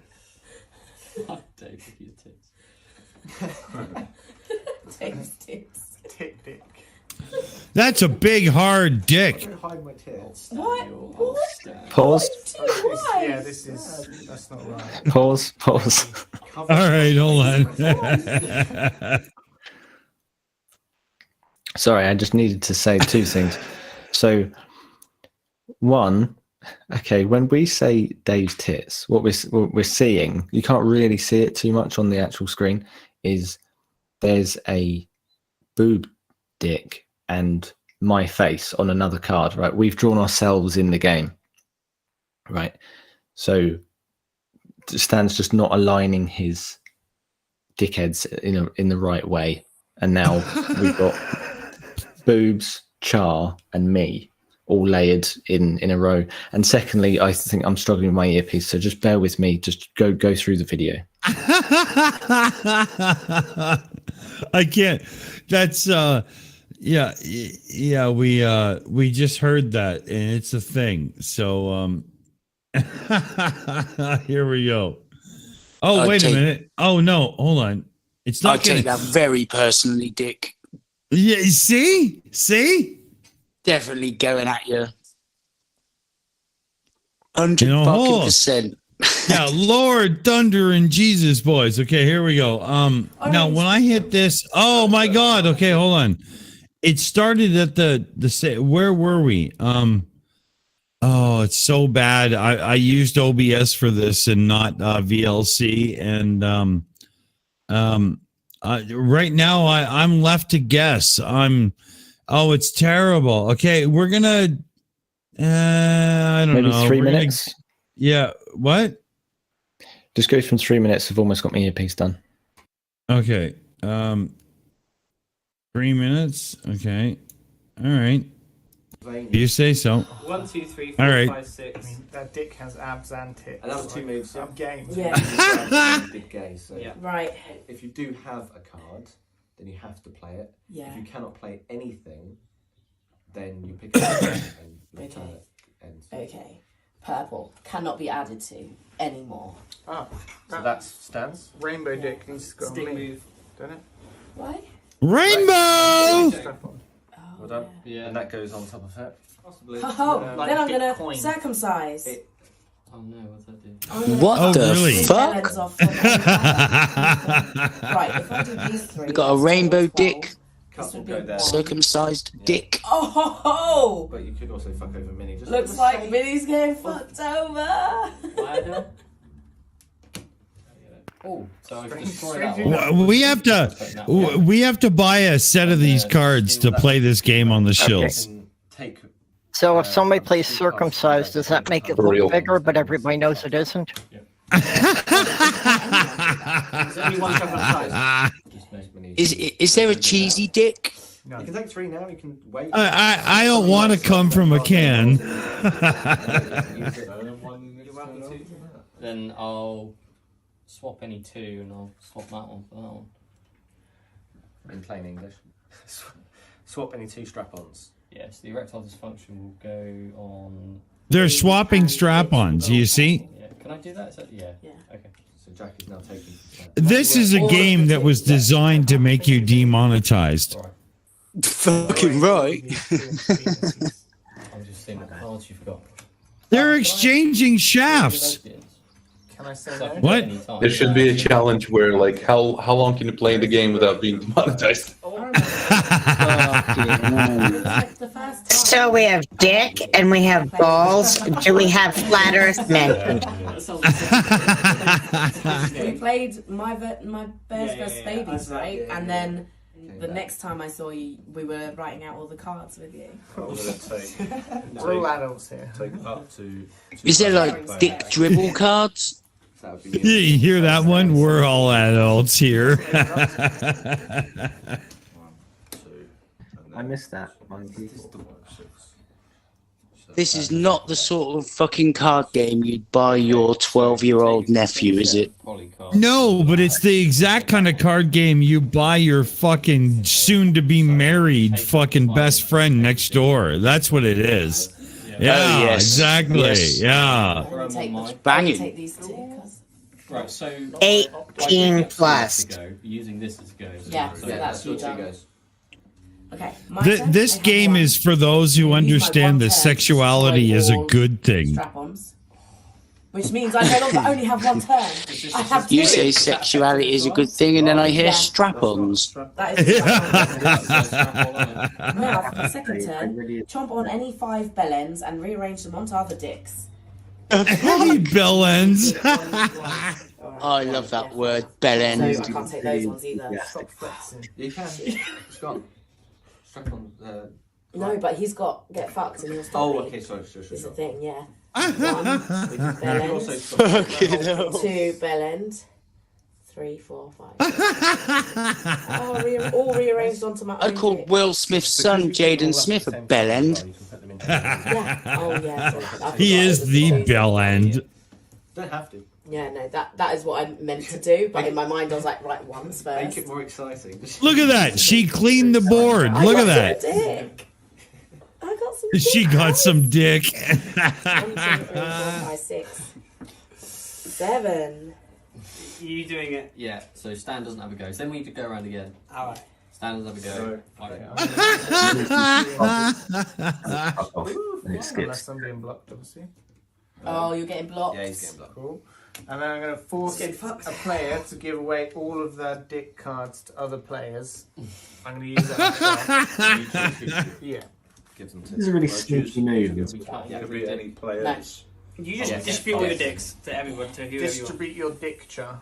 Dave, look at your tits. Dave's tits. Tick dick. That's a big, hard dick. Hide my tits. What? Pause. Why? Yeah, that's not right. Pause. All right, hold on. Sorry, I just needed to say 2 things. So, one, okay, when we say Dave's tits, what we're seeing, you can't really see it too much on the actual screen, is there's a boob dick and my face on another card, right? We've drawn ourselves in the game, right? So Stan's just not aligning his dickheads in the right way, and now we've got boobs, Char, and me all layered in a row. And secondly, I think I'm struggling with my earpiece, so just bear with me. Just go through the video. I can't. That's yeah. We just heard that, and it's a thing. So here we go. Oh, wait a minute. Oh no, hold on. It's not. I take that very personally, Dick. Yeah, see? Definitely going at you. 100%. Yeah, Lord Thunder and Jesus, boys. Okay, here we go. Now when I hit this, oh my God. Okay, hold on. It started at the where were we? Oh, it's so bad. I used OBS for this and not VLC, and right now I'm left to guess. Oh, it's terrible. Okay, we're gonna I don't know. Maybe 3 minutes. Yeah, what? Just go from 3 minutes. I've almost got my earpiece done. Okay. 3 minutes. Okay. All right. You say so. 1, 2, 3, 4, All right. 5, 6. I mean, that dick has abs and tits. And that was 2 moves. I'm game. Yeah. Big gaze. So Yeah. Right. if you do have a card, then you have to play it. Yeah. If you cannot play anything, then you pick it up and return it. And Okay. Purple cannot be added to anymore. Oh, so that stands. rainbow dick needs to go on Stick me, move. don't it? Why? Rainbow. Strap on. Well done. Yeah. And that goes on top of it. Possibly. Oh, Like then I'm gonna Bitcoin. circumcise. Oh no, what's that do? What the really? fuck? Right, if I do these three, We got a that's rainbow 12. dick, This would be Go there. one. circumcised dick. Oh ho ho! But you could also fuck over Minnie. Just Looks like Minnie's getting fucked over. Oh, so I've destroyed Strange that enough. one. We have to buy a set of these cards to play this game on the Shills. Take. So if somebody plays circumcised, does that make it For real. look bigger, but everybody knows it isn't? There's only one circumcised. Is there a cheesy dick? No. You can take 3 now. You can wait. I don't want to come from a can. Then I'll swap any 2 and I'll swap that one for that one. In plain English. Swap any 2 strap-ons. Yes, the erectile dysfunction will go on. They're swapping strap-ons, you see? Yeah, can I do that? Is that yeah. Yeah. Okay. So Jack is now taking. This is a game that was designed to make you demonetized. Fucking right. I'm just seeing what cards you've got. They're exchanging shafts. Can I say no? What? There should be a challenge where, like, how long can you play the game without being demonetized? The first time. So we have dick and we have balls. Do we have flat Earth mentioned? We played my Bears vs Babies, right? And then the next time I saw you, we were writing out all the cards with you. We're all adults here. Take up to. Is there like dick dribble cards? You hear that one? We're all adults here. I missed that monkey. This is not the sort of fucking card game you'd buy your 12-year-old nephew, is it? No, but it's the exact kind of card game you buy your fucking soon-to-be-married fucking best friend next door. That's what it is. Yeah, yes. Exactly. Yes. Yeah. Banging. Take these 2, 'cause- Right, so 18 plus. using this as a go. Yeah, so that's you done. Okay. my Th turn. this I have game one. is for those who understand that sexuality is a good thing. Strap-ons. Which means I no longer only have 1 turn. I have 2. You say sexuality is a good thing, and then I hear Yeah. strap-ons. That is now, for the second turn, chomp on any 5 bellends and rearrange them onto other dicks. Any bell ends. I love that word, bell So I end. can't take those ones either. Stop flexing. You can. It's gone. Strap on. No, but he's got get fucked and he'll stop Oh, me. okay, sorry. It's a thing, yeah. Bell Also, 2 bellend. 3, 4, 5. All rearranged onto my I own called dick. Will Smith's son, Jaden Smith, a bell end. Yeah. Oh, yeah. I He forgot is it was the two. bell end. Don't have to. Yeah, no, that is what I meant to do, but in my mind I was like, right, once first. Make it more exciting. Look at that. She cleaned the board. Look at that. Dick. I got some. She got some dick. 1, 2, 3, 4, 5, 6, 7. You doing it? Yeah, so Stan doesn't have a go. So then we need to go around again. Alright. Stan doesn't have a go. Unless I'm being blocked, obviously. Oh, you're getting blocked. Yeah, he's getting blocked. Cool. And then I'm going to force It's getting fucked. a player to give away all of their dick cards to other players. I'm going to use that myself. Yeah. Gives them This is a really sneaky move. Yeah, could be any players. You just Yes. distribute all Yes. your dicks to everyone, to whoever you want. Distribute your dick, Char.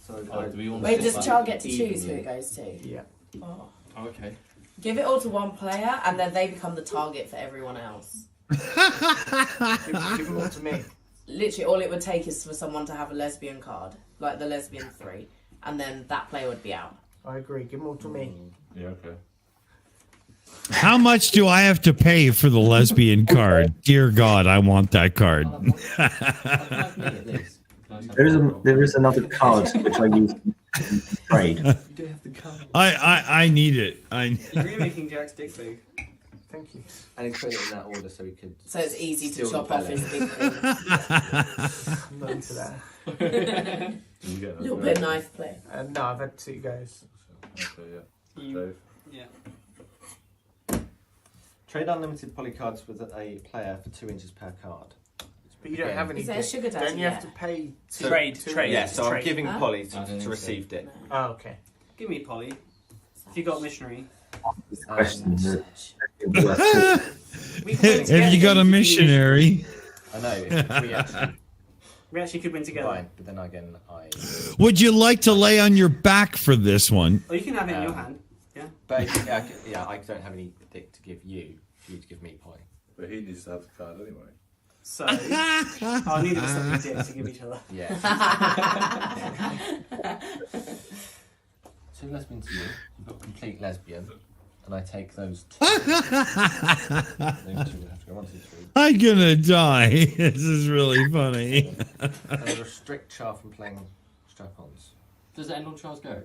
So, do we want Wait, to does sit Char like get to choose who evenly? it goes to? Yeah. Oh. Oh, okay. Give it all to one player, and then they become the target for everyone else. Give them all to me. Literally, all it would take is for someone to have a lesbian card, like the lesbian 3, and then that player would be out. I agree. Give them all to me. Yeah, okay. How much do I have to pay for the lesbian card? Dear God, I want that card. There is another card which I use in trade. You do have the card. I need it. You're remaking Jack's dick big. Thank you. And he put it in that order so we could. So it's easy to steal the chop off belly. his big thing. I'm not into that. Little bit of knife play. No, I've had 2 goes. Okay, yeah. You, yeah. Trade unlimited polycards with a player for 2 inches per card. It's But you don't have any Is there a dick. sugar daddy Don't you have yet? to pay Trade. Yeah, so I'm Trade. giving Huh? Polly I don't to think so. receive dick. Oh, okay. Give me Polly. If you got a missionary. Question. Have you got a missionary? I know. If We actually could win together. Fine, but then again, Would you like to lay on your back for this one? Oh, you can have it in your hand. Yeah. But yeah, I don't have any dick to give you. For you to give me Polly. But he needs to have the card anyway. So, I needed something dick to give each other. Yeah. 2 lesbians to you. You've got complete lesbian, and I take those 2. Those 2 would have to go 1, 2, 3. I'm gonna die. This is really funny. And I restrict Char from playing strap-ons. Does it end on Char's go?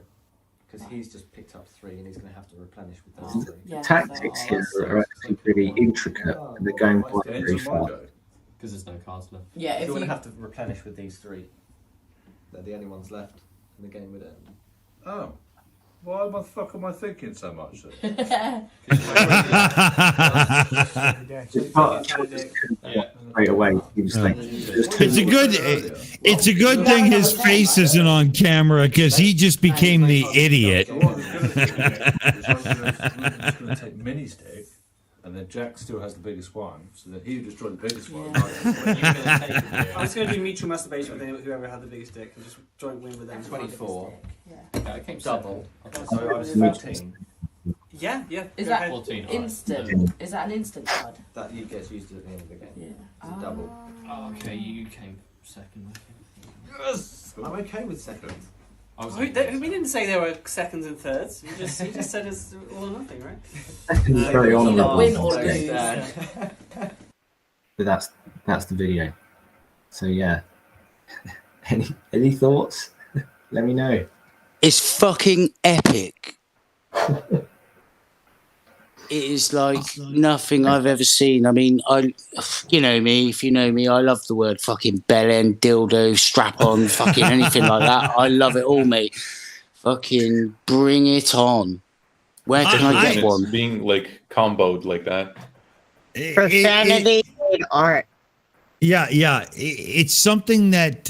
Because he's just picked up 3, and he's going to have to replenish with those 3. The tactics here are actually really intricate, and they're going quite very far. Because there's no cards left. Yeah, if you're going you- to have to replenish with these 3. They're the only ones left, and the game would end. Oh. Why the fuck am I thinking so much then? Straight away, he was like, It's a good thing his face isn't on camera because he just became the idiot. I'm just going to take Minnie's dick, and then Jack still has the biggest one, so that he destroyed the biggest one. I was going to do mutual masturbation with whoever had the biggest dick and just joint win with them. 24. Yeah. It came double. So I was 14. Yeah. Is Go that ahead. 14, instant? Is that an instant card? That gets used at the end of the game. Yeah. It's a double. Ah. Okay, you came second. Yes! I'm okay with second. We didn't say there were seconds and thirds. You just said it's all or nothing, right? Second's very on and off. Win or lose. But that's the video. So yeah. Any thoughts? Let me know. It's fucking epic. It is like nothing I've ever seen. I mean, you know me, if you know me, I love the word fucking bell end, dildo, strap on, fucking anything like that. I love it all, mate. Fucking bring it on. Where can I get one? Being like comboed like that. Profanity made art. Yeah. It's something that,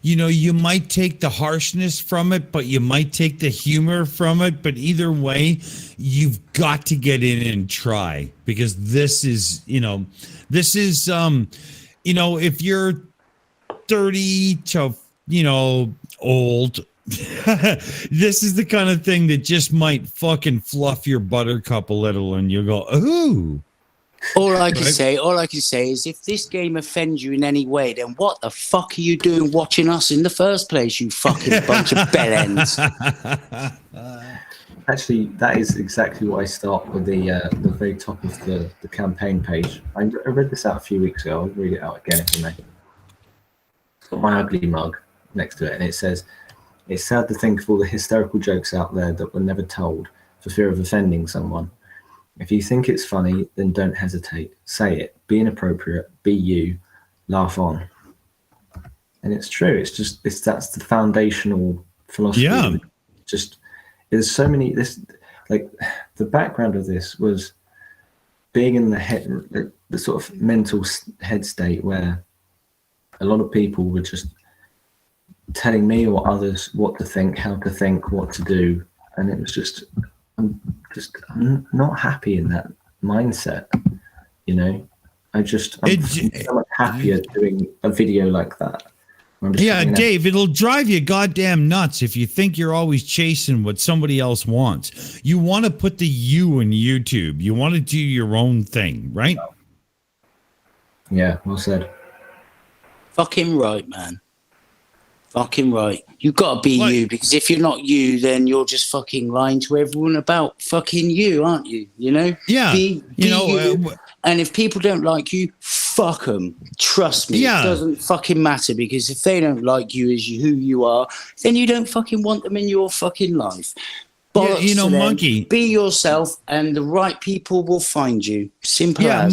you might take the harshness from it, but you might take the humor from it. But either way, you've got to get in and try because this is, if you're 30 to, old, this is the kind of thing that just might fucking fluff your buttercup a little and you'll go, ooh. All I can say is if this game offends you in any way, then what the fuck are you doing watching us in the first place, you fucking bunch of bellends? Actually, that is exactly what I start with the very top of the campaign page. I read this out a few weeks ago. I'll read it out again if I may. It's got my ugly mug next to it, and it says, "It's sad to think of all the hysterical jokes out there that were never told for fear of offending someone. If you think it's funny, then don't hesitate. Say it. Be inappropriate. Be you. Laugh on." And it's true. That's the foundational philosophy. Yeah. There's so many. The background of this was being in the sort of mental head state where a lot of people were just telling me or others what to think, how to think, what to do, and it was I'm not happy in that mindset, I'm so much happier doing a video like that. Yeah, Dave, it'll drive you goddamn nuts if you think you're always chasing what somebody else wants. You want to put the you in YouTube. You want to do your own thing, right? Yeah, well said. Fucking right, man. Fucking right. You gotta be you, because if you're not you, then you're just fucking lying to everyone about fucking you, aren't you? Yeah. Be you. And if people don't like you, fuck them. Trust me. Yeah. It doesn't fucking matter, because if they don't like you as who you are, then you don't fucking want them in your fucking life. Bollocks to them. Monkey. Be yourself, and the right people will find you. Simple as.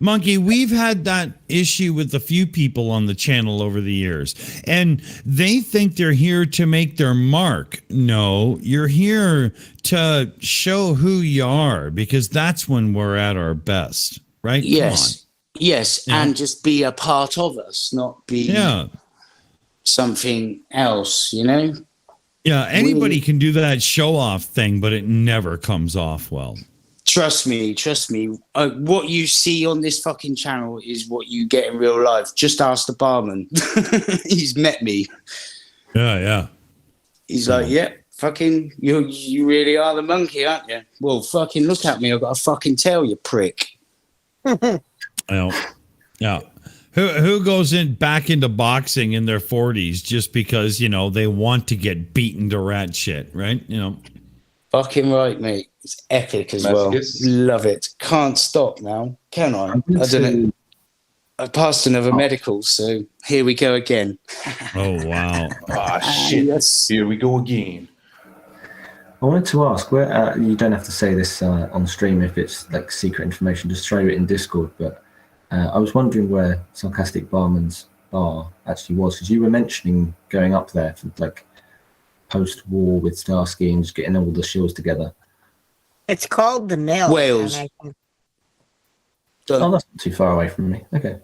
Monkey, we've had that issue with a few people on the channel over the years, and they think they're here to make their mark. No, you're here to show who you are, because that's when we're at our best, right? Yes. Yes, Yeah. and just be a part of us, not be something else, you know? Yeah, anybody can do that show-off thing, but it never comes off well. Trust me. What you see on this fucking channel is what you get in real life. Just ask the barman. He's met me. Yeah. He's like, yeah, fucking, you really are the monkey, aren't you? Well, fucking look at me. I've got a fucking tail, you prick. Yeah. Who goes back into boxing in their 40s just because, you know, they want to get beaten to rat shit, right? You know. Fucking right, mate. It's epic as well. Love it. Can't stop now, can I? I don't know. I passed another medical, so here we go again. Oh, wow. Shit. Yes. Here we go again. I wanted to ask, where you don't have to say this on stream if it's like secret information, just throw it in Discord, but I was wondering where Sarcastic Barman's bar actually was, because you were mentioning going up there for like post-war with Starsky and just getting all the Shills together. It's called the Mill. Wales. Oh, that's not too far away from me. Okay.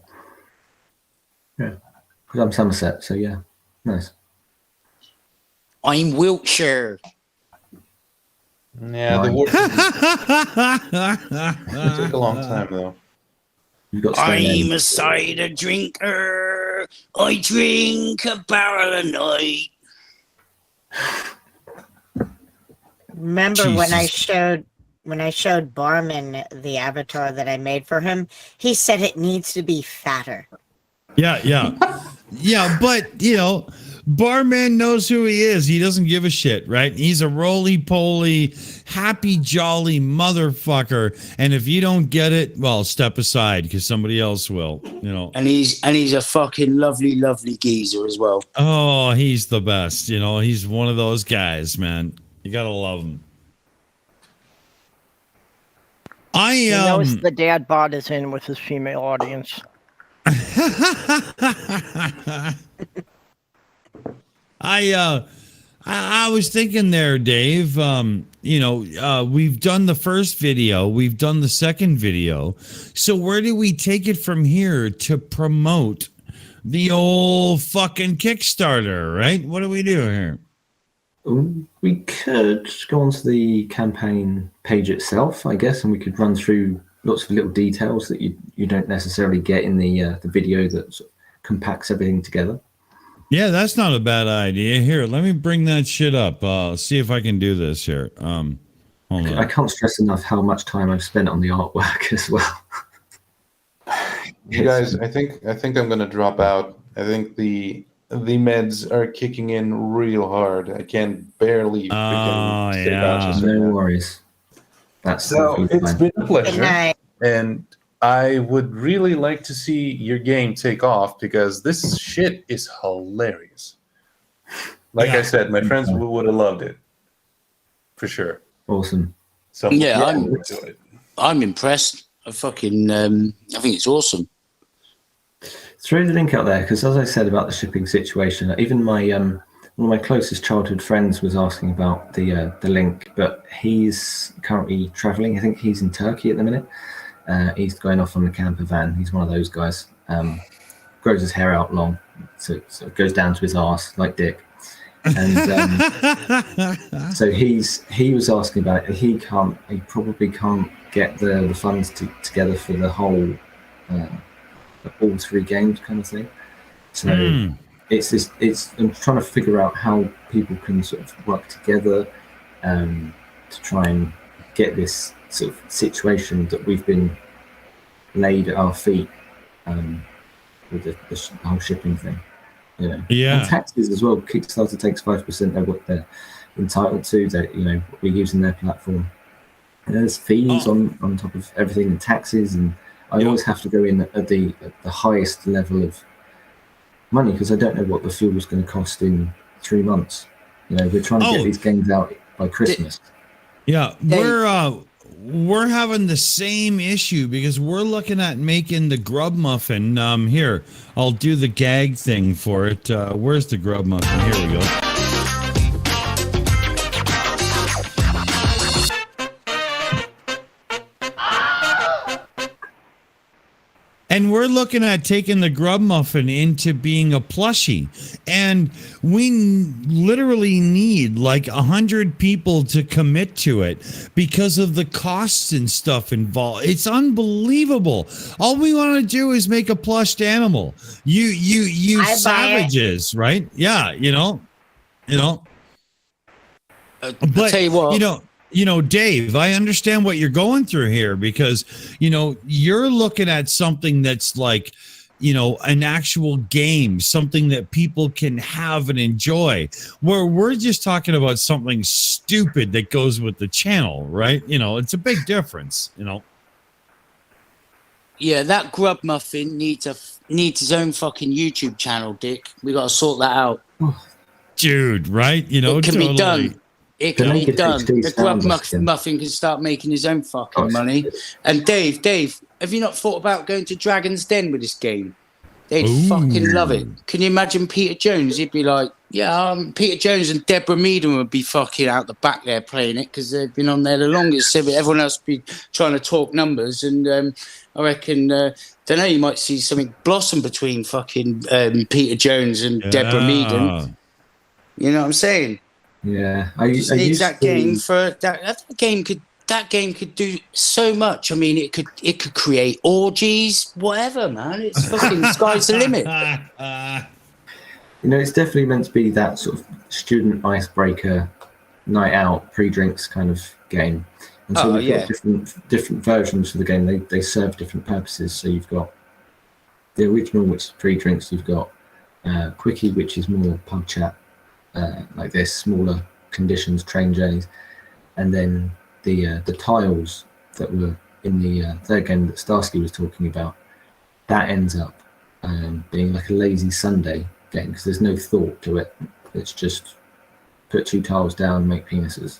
Yeah. Because I'm Somerset, so yeah. Nice. I'm Wiltshire. Yeah, the war it took a long time though. You've got I'm a cider drinker. I drink a barrel a night. Remember when I showed Barman the avatar that I made for him? He said it needs to be fatter. Yeah, but, you know, Barman knows who he is. He doesn't give a shit, right? He's a roly-poly, happy, jolly motherfucker. And if you don't get it, well, step aside because somebody else will, you know. And he's a fucking lovely, lovely geezer as well. Oh, he's the best. You know, he's one of those guys, man. You gotta love him. He knows the dad bod is in with his female audience. I was thinking there, Dave, you know, we've done the first video, we've done the second video. So where do we take it from here to promote the old fucking Kickstarter, right? What do we do here? We could go onto the campaign page itself, I guess, and we could run through lots of little details that you don't necessarily get in the video that sort of compacts everything together. Yeah, that's not a bad idea. Here, let me bring that shit up. See if I can do this here. Hold on. I can't stress enough how much time I've spent on the artwork as well. You guys, I think I'm gonna drop out. I think the meds are kicking in real hard. I can barely freaking stay conscious. No worries. That's so it's been a pleasure. Good night. And I would really like to see your game take off because this shit is hilarious. Like I said, my friends would have loved it. For sure. Awesome. So yeah, I'm impressed. I fucking I think it's awesome. Throw the link out there because, as I said about the shipping situation, even my one of my closest childhood friends was asking about the link, but he's currently traveling. I think he's in Turkey at the minute. He's going off on a camper van. He's one of those guys. Grows his hair out long, so it goes down to his arse like Dick. And so he was asking about it. He probably can't get the funds together for the whole all three games kind of thing. So I'm trying to figure out how people can sort of work together to try and get this sort of situation that we've been laid at our feet with the whole shipping thing, you know. Yeah. And taxes as well. Kickstarter takes 5% of what they're entitled to. That, you know, we're using their platform. And there's fees on top of everything, and taxes, and I always have to go in at the highest level of money because I don't know what the fuel is going to cost in 3 months. You know, we're trying to get these games out by Christmas. Yeah, we're having the same issue because we're looking at making the grub muffin. Here, I'll do the gag thing for it. Where's the grub muffin? Here we go. And we're looking at taking the grub muffin into being a plushie. And we literally need like 100 people to commit to it because of the costs and stuff involved. It's unbelievable. All we want to do is make a plushed animal. You savages, right? Yeah, But tell you what, Dave, I understand what you're going through here because, you're looking at something that's like, an actual game, something that people can have and enjoy, where we're just talking about something stupid that goes with the channel, right? It's a big difference, Yeah, that grub muffin needs his own fucking YouTube channel, Dick. We got to sort that out. Dude, right? It can be done. It can be done. The grub sounds muffin can start making his own fucking money. And Dave, have you not thought about going to Dragon's Den with this game? They'd fucking love it. Can you imagine Peter Jones? He'd be like, Peter Jones and Deborah Meaden would be fucking out the back there playing it because they've been on there the longest. So everyone else would be trying to talk numbers. And I reckon, don't know, you might see something blossom between fucking Peter Jones and Deborah Meaden. You know what I'm saying? Yeah, that game could do so much. I mean, it could create orgies, whatever, man. It's fucking sky's the limit. It's definitely meant to be that sort of student icebreaker, night out, pre-drinks kind of game. And so we've got different versions of the game. They serve different purposes. So you've got the original, which is pre-drinks. You've got Quickie, which is more pub chat. Like this, smaller conditions, train journeys, and then the tiles that were in the third game that Starsky was talking about, that ends up being like a lazy Sunday game because there's no thought to it. It's just put 2 tiles down, make penises.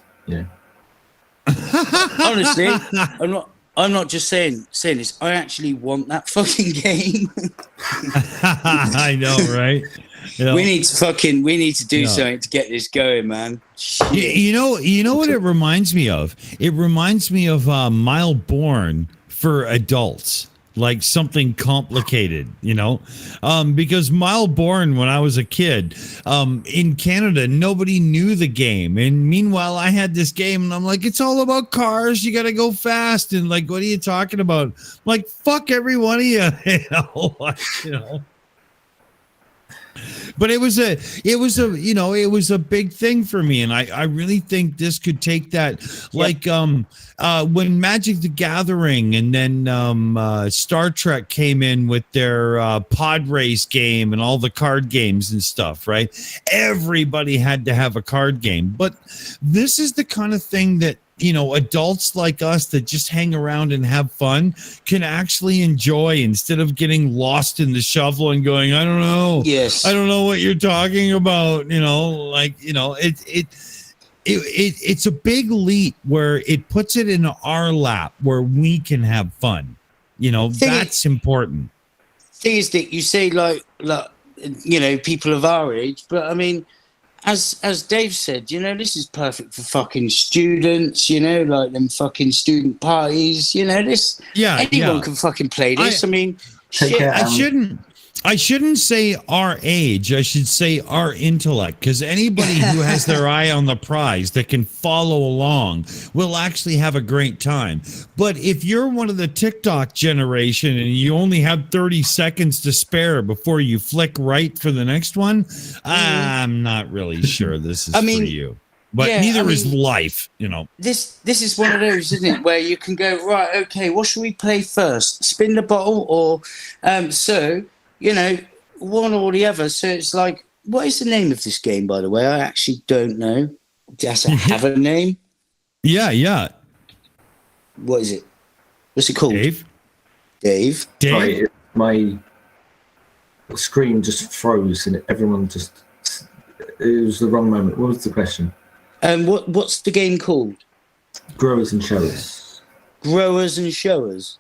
Honestly, I'm not just saying this. I actually want that fucking game. I know, right? We need to do something to get this going, man. You know what it reminds me of? It reminds me of Mile Born for adults, like something complicated, because Mile Born, when I was a kid, in Canada, nobody knew the game. And meanwhile, I had this game and I'm like, it's all about cars. You got to go fast. And like, what are you talking about? I'm like, fuck every one of you, But it was a big thing for me, and I really think this could take that, like when Magic the Gathering and then Star Trek came in with their pod race game and all the card games and stuff, right? Everybody had to have a card game, but this is the kind of thing that adults like us that just hang around and have fun can actually enjoy instead of getting lost in the shuffle and going, I don't know. Yes. I don't know what you're talking about. It's a big leap where it puts it in our lap where we can have fun. That's important. Thing is that you say like, people of our age, but I mean, as Dave said, this is perfect for fucking students, like them fucking student parties, anyone can fucking play this. I mean, I shouldn't say our age. I should say our intellect, because anybody who has their eye on the prize that can follow along will actually have a great time. But if you're one of the TikTok generation and you only have 30 seconds to spare before you flick right for the next one, I'm not really sure this is for you. But neither is life, This is one of those, isn't it, where you can go, right, okay, what should we play first? Spin the bottle or one or the other. So it's like, what is the name of this game, by the way? I actually don't know. Does it have a name? Yeah. What is it? What's it called? Dave? Sorry, my screen just froze and everyone just... It was the wrong moment. What was the question? What's the game called? Growers and Showers. Growers and Showers.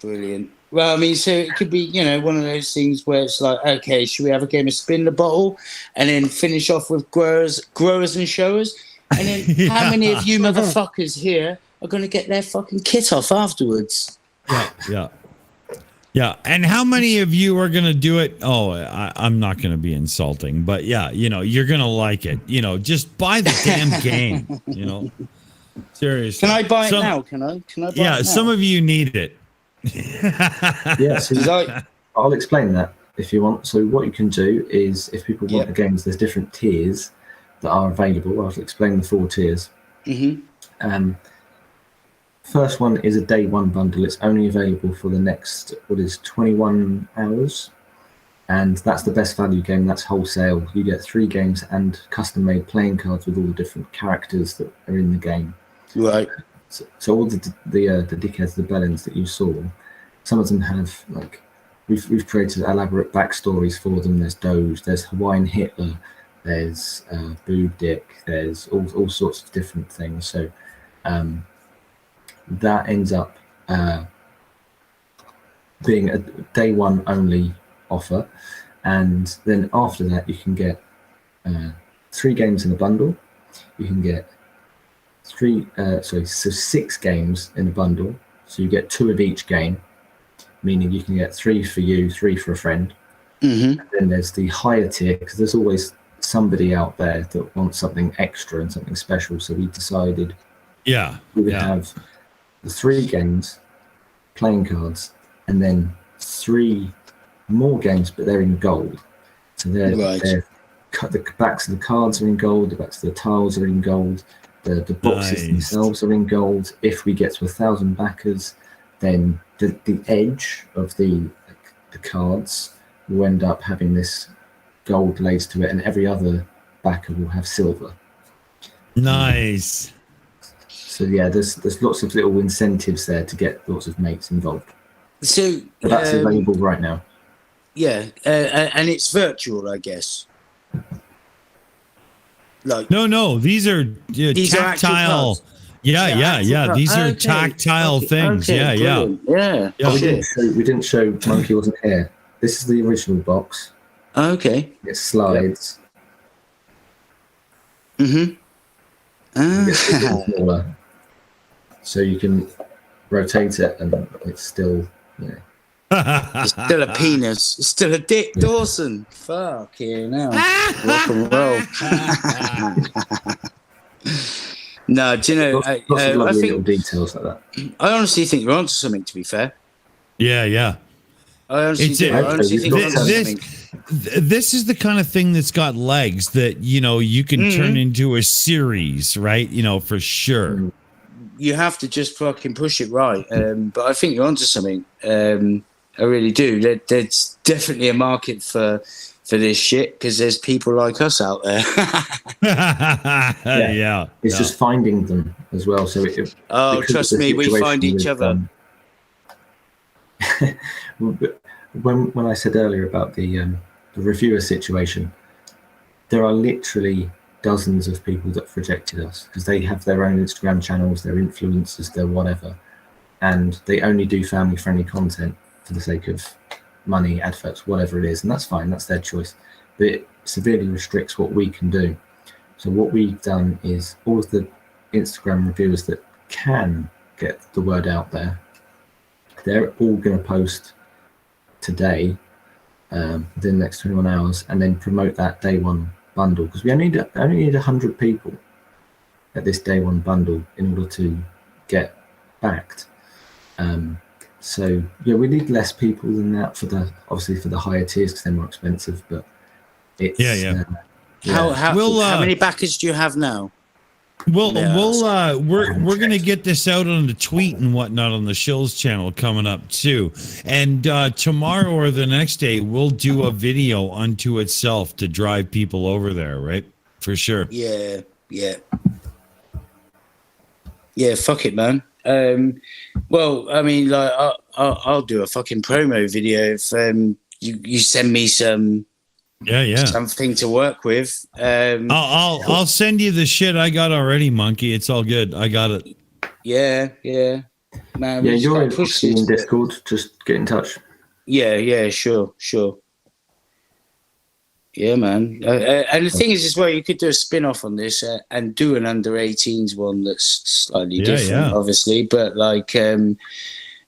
Brilliant. Well, I mean, so it could be, one of those things where it's like, okay, should we have a game of spin the bottle and then finish off with growers and showers? And then how many of you motherfuckers here are going to get their fucking kit off afterwards? Yeah. Yeah, and how many of you are going to do it? Oh, I'm not going to be insulting, but yeah, you're going to like it. Just buy the damn game, Seriously. Can I buy it now? Can I buy it now? Yeah, some of you need it. Yeah, so I'll explain that if you want. So what you can do is, if people want the games, there's different tiers that are available. I'll explain the 4 tiers. First one is a day one bundle. It's only available for the next 21 hours, and that's the best value game. That's wholesale. You get 3 games and custom made playing cards with all the different characters that are in the game. Right. So all the dickheads, the bellends that you saw, some of them have we've created elaborate backstories for them. There's Doge, there's Hawaiian Hitler, there's Boob Dick, there's all sorts of different things. So that ends up being a day one only offer, and then after that you can get 3 games in a bundle. You can get 6 games in a bundle, so you get 2 of each game, meaning you can get 3 for you, 3 for a friend. And then there's the higher tier, because there's always somebody out there that wants something extra and something special. So we decided we would have the 3 games, playing cards, and then 3 more games, but they're in gold. So they're the backs of the cards are in gold, the backs of the tiles are in gold, the boxes themselves are in gold. If we get to 1,000 backers, then the edge of the cards will end up having this gold laced to it, and every other backer will have silver. Nice. So yeah, there's lots of little incentives there to get lots of mates involved. So but that's available right now. Yeah, and it's virtual, I guess. No, these are tactile. Yeah. These are tactile things. Yeah. We didn't show Monkey Wasn't Here. This is the original box. Okay. It slides. So you can rotate it, and it's still, it's still a penis. It's still a dick, Dawson. Fuck you now. Rock and roll. No, do you know? Lots of lovely little details like that. I honestly think you're onto something. To be fair. Yeah. I honestly think you're onto something. This is the kind of thing that's got legs that you can turn into a series, right? For sure. You have to just fucking push it right. But I think you're onto something. I really do. There's definitely a market for this shit, because there's people like us out there. It's just finding them as well. So trust me, we find each other. When I said earlier about the reviewer situation, there are literally dozens of people that have rejected us because they have their own Instagram channels, their influencers, their whatever, and they only do family-friendly content for the sake of money, adverts, whatever it is, and that's fine, that's their choice, but it severely restricts what we can do. So what we've done is all of the Instagram reviewers that can get the word out there, they're all going to post today within the next 21 hours, and then promote that day one bundle, because we only need 100 people at this day one bundle in order to get backed. So yeah, we need less people than that for the higher tiers, because they're more expensive. But it's how many backers do you have now? We're gonna get this out on the tweet and whatnot on the Shills channel coming up too. And tomorrow or the next day, we'll do a video unto itself to drive people over there, right? For sure. Yeah. Fuck it, man. Well, I mean, like, I'll do a fucking promo video if you send me some. Something to work with. I'll send you the shit I got already, Monkey. It's all good. I got it. Yeah. Man, yeah, you're in Discord. Just get in touch. Yeah, sure. Yeah, man. And the thing is, as well, you could do a spin-off on this and do an under-18s one that's slightly different, obviously. But like,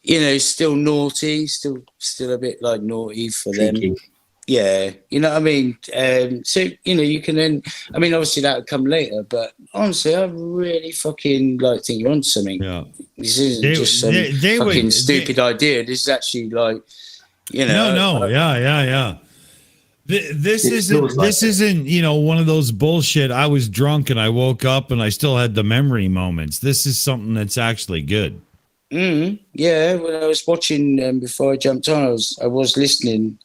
you know, still naughty, still a bit like naughty for Cheeky. them. Yeah, you know what I mean? So, you know, you can then, I mean, obviously that would come later, but honestly, I really fucking like think you're on something. Yeah. This isn't just some fucking stupid idea. This is actually like, you know. No. Yeah. This isn't, you know, one of those bullshit. I was drunk and I woke up and I still had the memory moments. This is something that's actually good. Yeah, when I was watching before I jumped on, I was listening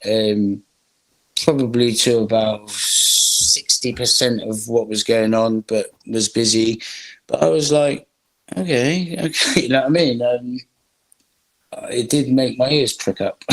probably to about 60% of what was going on, but was busy. But I was like, okay, you know what I mean? It did make my ears prick up.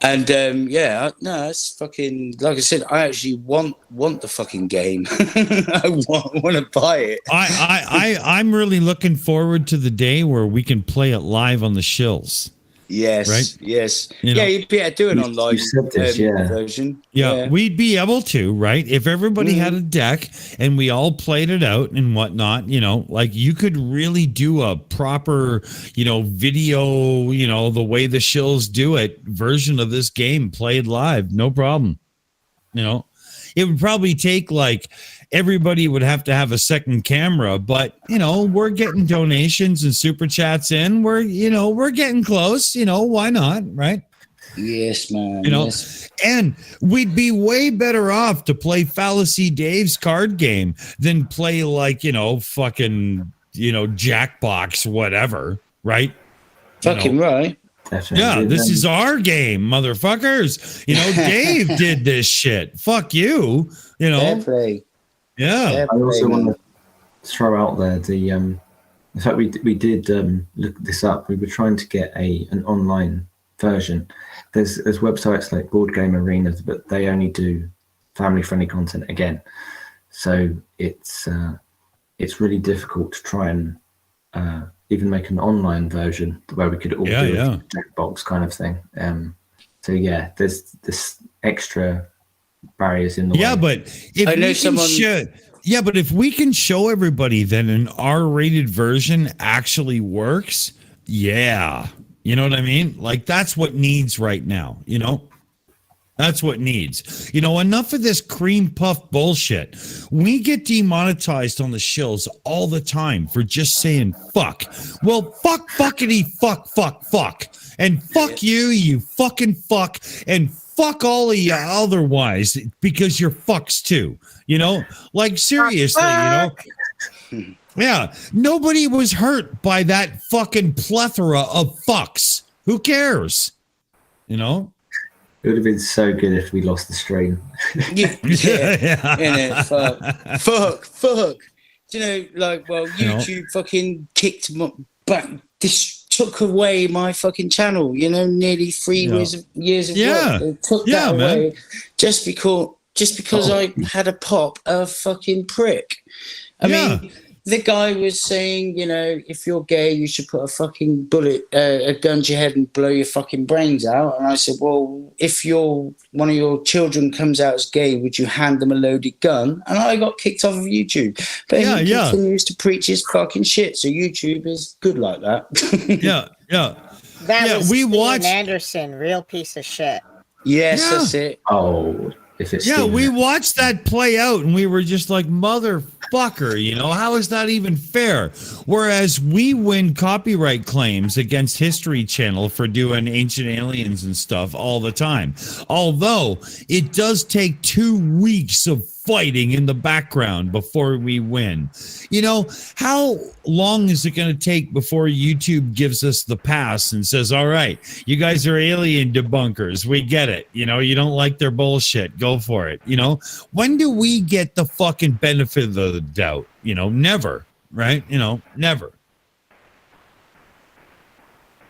And yeah, no, it's fucking, like I said, I actually want the fucking game. I want to buy it. I'm really looking forward to the day where we can play it live on the Shills. Yes, right? Yes. You know, you'd be able to do it on live version. Yeah, we'd be able to, right? If everybody had a deck and we all played it out and whatnot, you know, like you could really do a proper, you know, video, you know, the way the Shills do it version of this game played live, no problem. You know, it would probably take like everybody would have to have a second camera, but you know, we're getting donations and super chats in. We're getting close, you know, why not? Right? Yes, man. You know, yes. And we'd be way better off to play Fallacy Dave's card game than play like, you know, fucking, you know, Jackbox, whatever, right? Fucking right. Yeah, this is our game, motherfuckers. You know, Dave did this shit. Fuck you. You know. Fair play. Yeah. I also want to throw out there in fact we did look this up. We were trying to get an online version. There's websites like Board Game Arena, but they only do family friendly content again. So it's really difficult to try and even make an online version where we could all do a Jackbox kind of thing. So yeah, there's this extra barriers in the way. But if we can show everybody that an R-rated version actually works, yeah. You know what I mean? Like that's what needs right now, you know? That's what needs. You know, enough of this cream puff bullshit. We get demonetized on the Shills all the time for just saying fuck. Well, fuckity fuck. And fuck you, you fucking fuck. And fuck all of you otherwise because you're fucks too. You know? Like seriously, you know? Yeah. Nobody was hurt by that fucking plethora of fucks. Who cares? You know? It would have been so good if we lost the stream. Fuck. Do you know, like, well, YouTube fucking kicked back. This took away my fucking channel. You know, nearly 3 years of work. They took that away just because I had a pop a fucking prick. I mean, the guy was saying, you know, if you're gay, you should put a fucking bullet, a gun to your head and blow your fucking brains out. And I said, well, if one of your children comes out as gay, would you hand them a loaded gun? And I got kicked off of YouTube. But he continues to preach his fucking shit. So YouTube is good like that. That was Steven Anderson, real piece of shit. Yes, that's it. Oh, we watched that play out and we were just like, motherfucker, you know, how is that even fair? Whereas we win copyright claims against History Channel for doing Ancient Aliens and stuff all the time. Although it does take 2 weeks of fighting in the background before we win. You know, how long is it going to take before YouTube gives us the pass and says, all right, you guys are alien debunkers. We get it. You know, you don't like their bullshit. Go for it. You know, when do we get the fucking benefit of the doubt? You know, never, right? You know, never.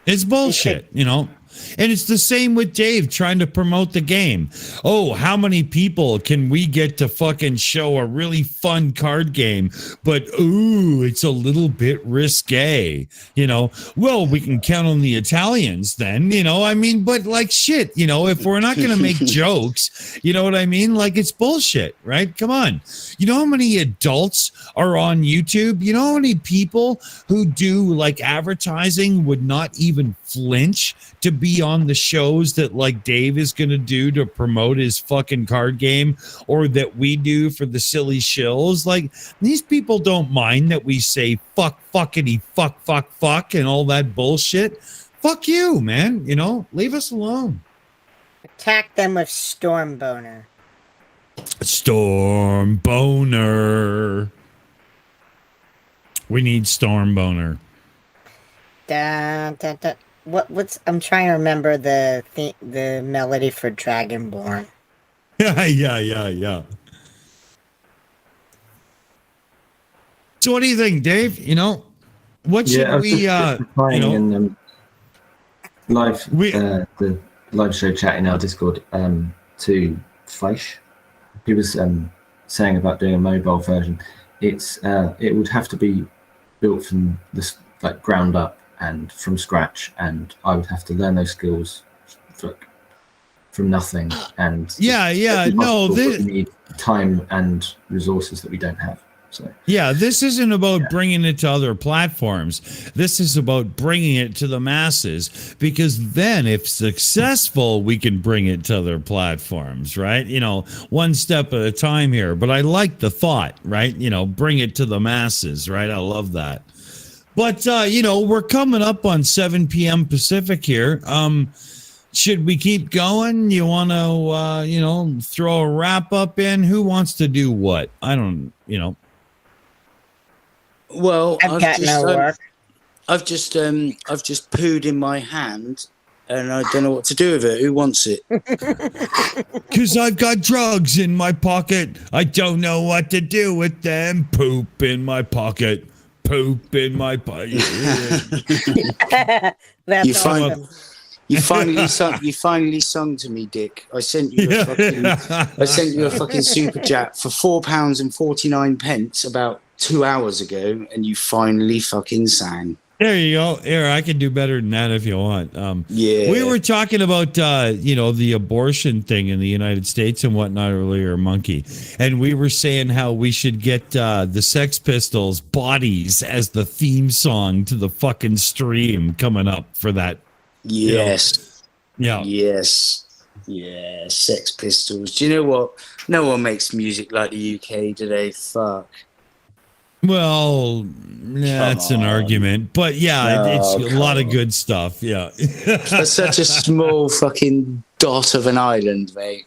It's bullshit, you know. And it's the same with Dave trying to promote the game. Oh, how many people can we get to fucking show a really fun card game, but ooh, it's a little bit risque, you know? Well, we can count on the Italians then, you know? I mean, but like shit, you know, if we're not going to make jokes, you know what I mean? Like it's bullshit, right? Come on. You know how many adults are on YouTube? You know how many people who do like advertising would not even flinch to be on the shows that like Dave is going to do to promote his fucking card game, or that we do for the silly shills? Like, these people don't mind that we say fuck, fuckity, fuck, and all that bullshit. Fuck you, man. You know, leave us alone. Attack them with Storm Boner. Storm Boner. We need Storm Boner. Da, da, da. What's I'm trying to remember the melody for Dragonborn. Yeah. So what do you think, Dave? You know, what should we in the live show chat in our Discord to Fleisch. He was saying about doing a mobile version. It would have to be built from this like ground up and from scratch, and I would have to learn those skills from nothing. And we need time and resources that we don't have. So yeah, this isn't about bringing it to other platforms. This is about bringing it to the masses, because then if successful, we can bring it to other platforms, right? You know, one step at a time here, but I like the thought, right? You know, bring it to the masses, right? I love that. But, you know, we're coming up on 7 p.m. Pacific here. Should we keep going? You want to, you know, throw a wrap up in? Who wants to do what? I don't, you know. Well, I've got no work. I've just pooed in my hand, and I don't know what to do with it. Who wants it? Because I've got drugs in my pocket. I don't know what to do with them. Poop in my pocket. Poop in my pocket. That's awesome. You finally sung to me, Dick. I sent you a fucking super chat for £4.49 about 2 hours ago, and you finally fucking sang. There you go. Here, I can do better than that if you want. We were talking about you know, the abortion thing in the United States and whatnot earlier, Monkey, and we were saying how we should get the Sex Pistols' "Bodies" as the theme song to the fucking stream coming up for that. Yes. You know? Yeah. Yes. Sex Pistols. Do you know what? No one makes music like the UK today. Fuck. Well, that's an argument, but yeah, it's a lot of good stuff. Yeah. That's such a small fucking dot of an island, mate.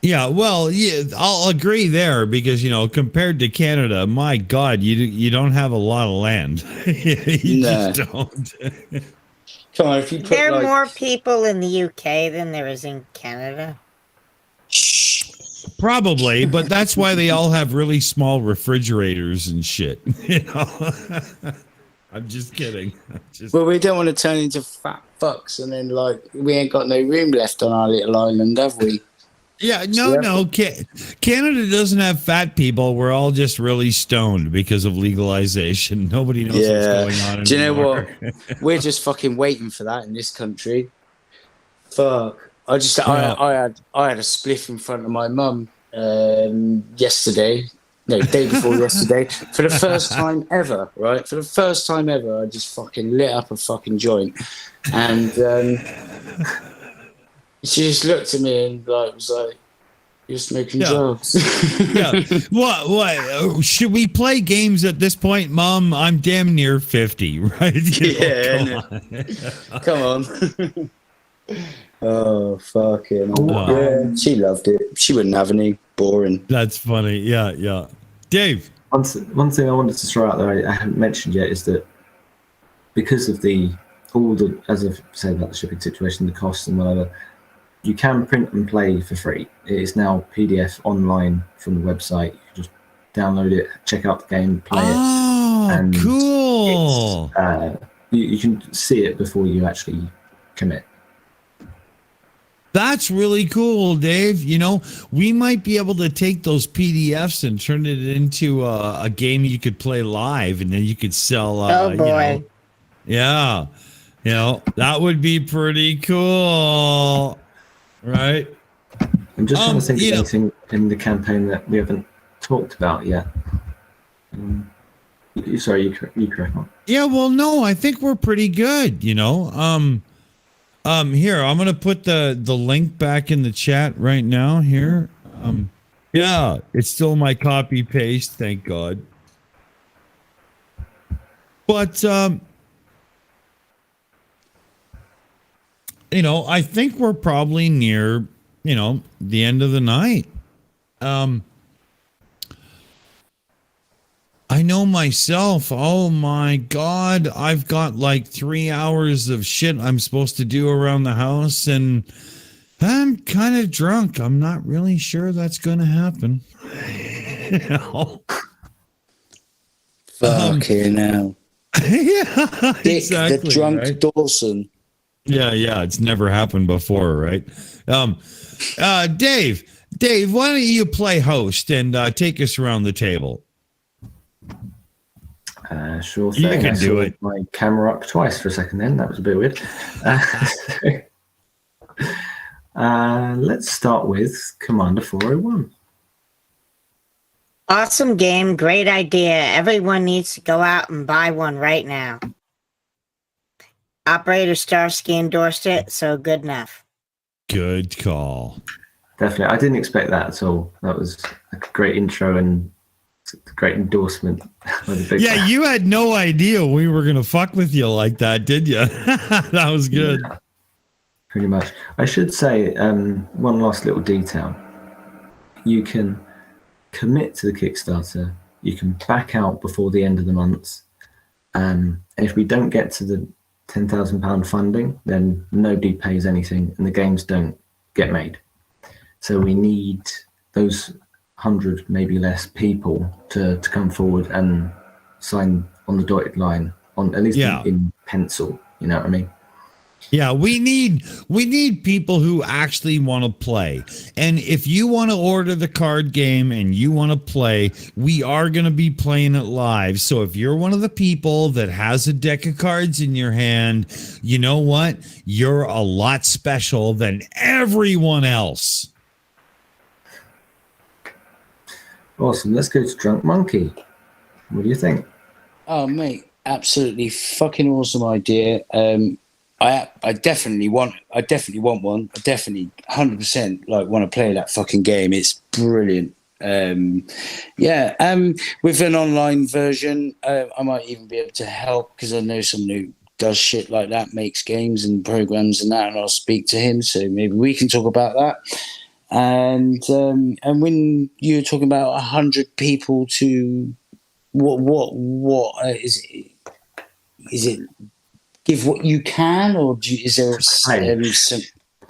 Yeah, well, yeah, I'll agree there, because, you know, compared to Canada, my God, you don't have a lot of land. You just don't. Come on, if you put there are more people in the UK than there is in Canada. Probably, but that's why they all have really small refrigerators and shit. You know, I'm just kidding. Well, we don't want to turn into fat fucks, and then like we ain't got no room left on our little island, have we? Yeah, no. Canada doesn't have fat people. We're all just really stoned because of legalization. Nobody knows what's going on anymore. Do you know what? We're just fucking waiting for that in this country. Fuck. I had a spliff in front of my mum day before yesterday, for the first time ever, right? For the first time ever, I just fucking lit up a fucking joint, and she just looked at me and was like, "You're smoking drugs." Yeah. What? Should we play games at this point, Mom? I'm damn near 50, right? Come on. Oh, fucking. Yeah, she loved it. She wouldn't have any. Boring. That's funny. Yeah. Dave. One thing I wanted to throw out there I haven't mentioned yet is that because of as I've said about the shipping situation, the costs and whatever, you can print and play for free. It is now PDF online from the website. You can just download it, check out the game, play it. And cool. You can see it before you actually commit. That's really cool, Dave. You know, we might be able to take those PDFs and turn it into a game you could play live, and then you could sell. Oh boy! You know, yeah, you know, that would be pretty cool, right? I'm just trying to think of anything in the campaign that we haven't talked about yet. Sorry, you correct me. Yeah, well, no, I think we're pretty good. You know, here, I'm gonna put the link back in the chat right now. Here, yeah, it's still my copy paste. Thank God. But you know, I think we're probably near, you know, the end of the night. I know myself. Oh my God. I've got like 3 hours of shit I'm supposed to do around the house, and I'm kind of drunk. I'm not really sure that's going to happen. You know? Fucking hell. Yeah, Dick, exactly, the drunk right? Dawson. Yeah, it's never happened before, right? Dave, why don't you play host and take us around the table? Sure thing. You can do it. My camera up twice for a second then. That was a bit weird. Let's start with Commander 401. Awesome game, great idea. Everyone needs to go out and buy one right now. Operator Starsky endorsed it, so good enough. Good call. Definitely. I didn't expect that at all. That was a great intro and a great endorsement. Yeah, you had no idea we were going to fuck with you like that, did you? That was good. Yeah, pretty much. I should say one last little detail. You can commit to the Kickstarter. You can back out before the end of the month. And if we don't get to the £10,000 funding, then nobody pays anything and the games don't get made. So we need those 100, maybe less people to come forward and sign on the dotted line, on at least in pencil. You know what I mean? Yeah, we need people who actually want to play. And if you want to order the card game and you want to play, we are going to be playing it live. So if you're one of the people that has a deck of cards in your hand, you know what? You're a lot special than everyone else. Awesome. Let's go to Drunk Monkey. What do you think? Oh, mate, absolutely fucking awesome idea. I definitely want one. I definitely 100% like want to play that fucking game. It's brilliant. With an online version, I might even be able to help because I know someone who does shit like that, makes games and programs and that, and I'll speak to him. So maybe we can talk about that. And when you're talking about 100 people to what is it? Is it give what you can, or is there some?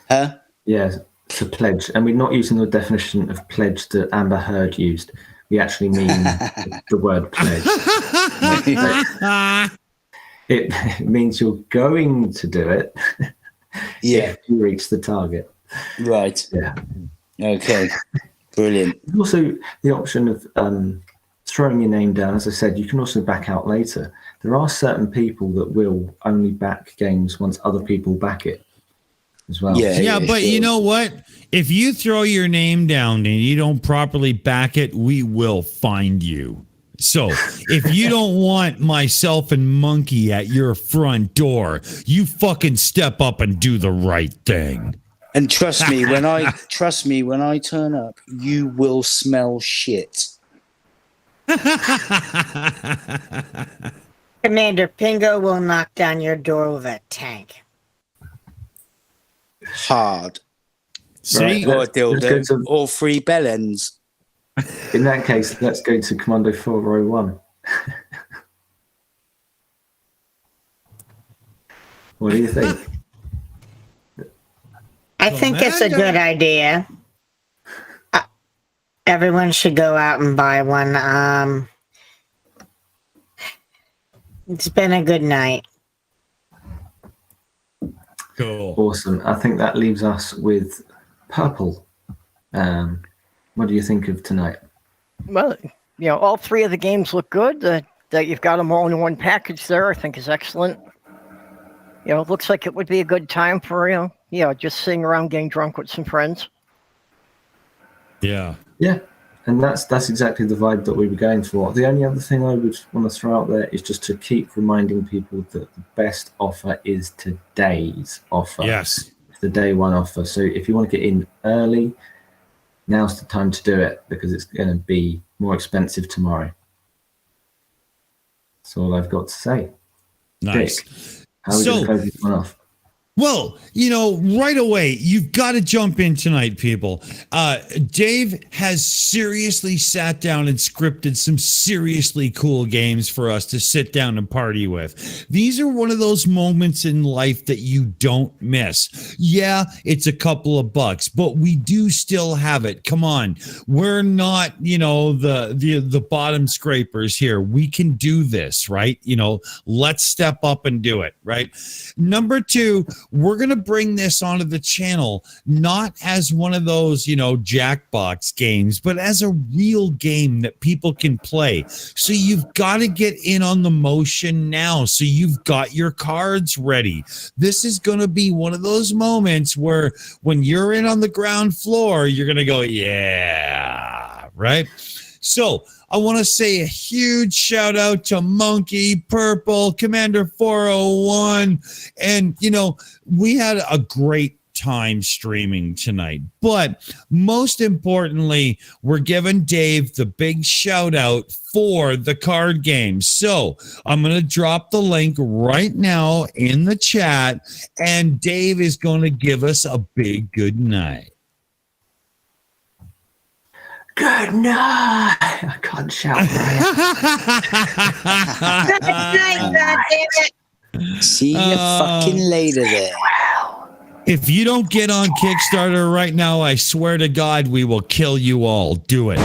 Huh? Yeah, it's a pledge, and we're not using the definition of pledge that Amber Heard used. We actually mean the word pledge. It means you're going to do it. If you reach the target. Right. Yeah. Okay. Brilliant. Also, the option of throwing your name down. As I said, you can also back out later. There are certain people that will only back games once other people back it as well. Yeah, but you know what? If you throw your name down and you don't properly back it, we will find you. So if you don't want myself and Monkey at your front door, you fucking step up and do the right thing. And trust me, when I turn up, you will smell shit. Commander Pingo will knock down your door with a tank. Hard. See? Or a dildo, or 3 bell ends. In that case, let's go to Commando 401. What do you think? I think it's a good idea. Everyone should go out and buy one. It's been a good night. Cool. Awesome. I think that leaves us with Purple. What do you think of tonight? Well, all three of the games look good. That you've got them all in one package there, I think is excellent. It looks like it would be a good time for, just sitting around getting drunk with some friends. Yeah. Yeah. And that's exactly the vibe that we were going for. The only other thing I would want to throw out there is just to keep reminding people that the best offer is today's offer. Yes. It's the day one offer. So if you want to get in early, now's the time to do it because it's going to be more expensive tomorrow. That's all I've got to say. Nice. Dick, how are we going to close this one off? Well, right away, you've got to jump in tonight, people. Dave has seriously sat down and scripted some seriously cool games for us to sit down and party with. These are one of those moments in life that you don't miss. Yeah, it's a couple of bucks, but we do still have it. Come on. We're not, the bottom scrapers here. We can do this, right? Let's step up and do it, right? Number two, we're going to bring this onto the channel, not as one of those, Jackbox games, but as a real game that people can play. So you've got to get in on the motion now. So you've got your cards ready. This is going to be one of those moments where when you're in on the ground floor, you're going to go, yeah, right? So I want to say a huge shout out to Monkey, Purple, Commander 401. And, we had a great time streaming tonight. But most importantly, we're giving Dave the big shout out for the card game. So I'm going to drop the link right now in the chat. And Dave is going to give us a big good night. Good night. I can't shout. Good night, goddammit. See you fucking later there. If you don't get on Kickstarter right now, I swear to God, we will kill you all. Do it.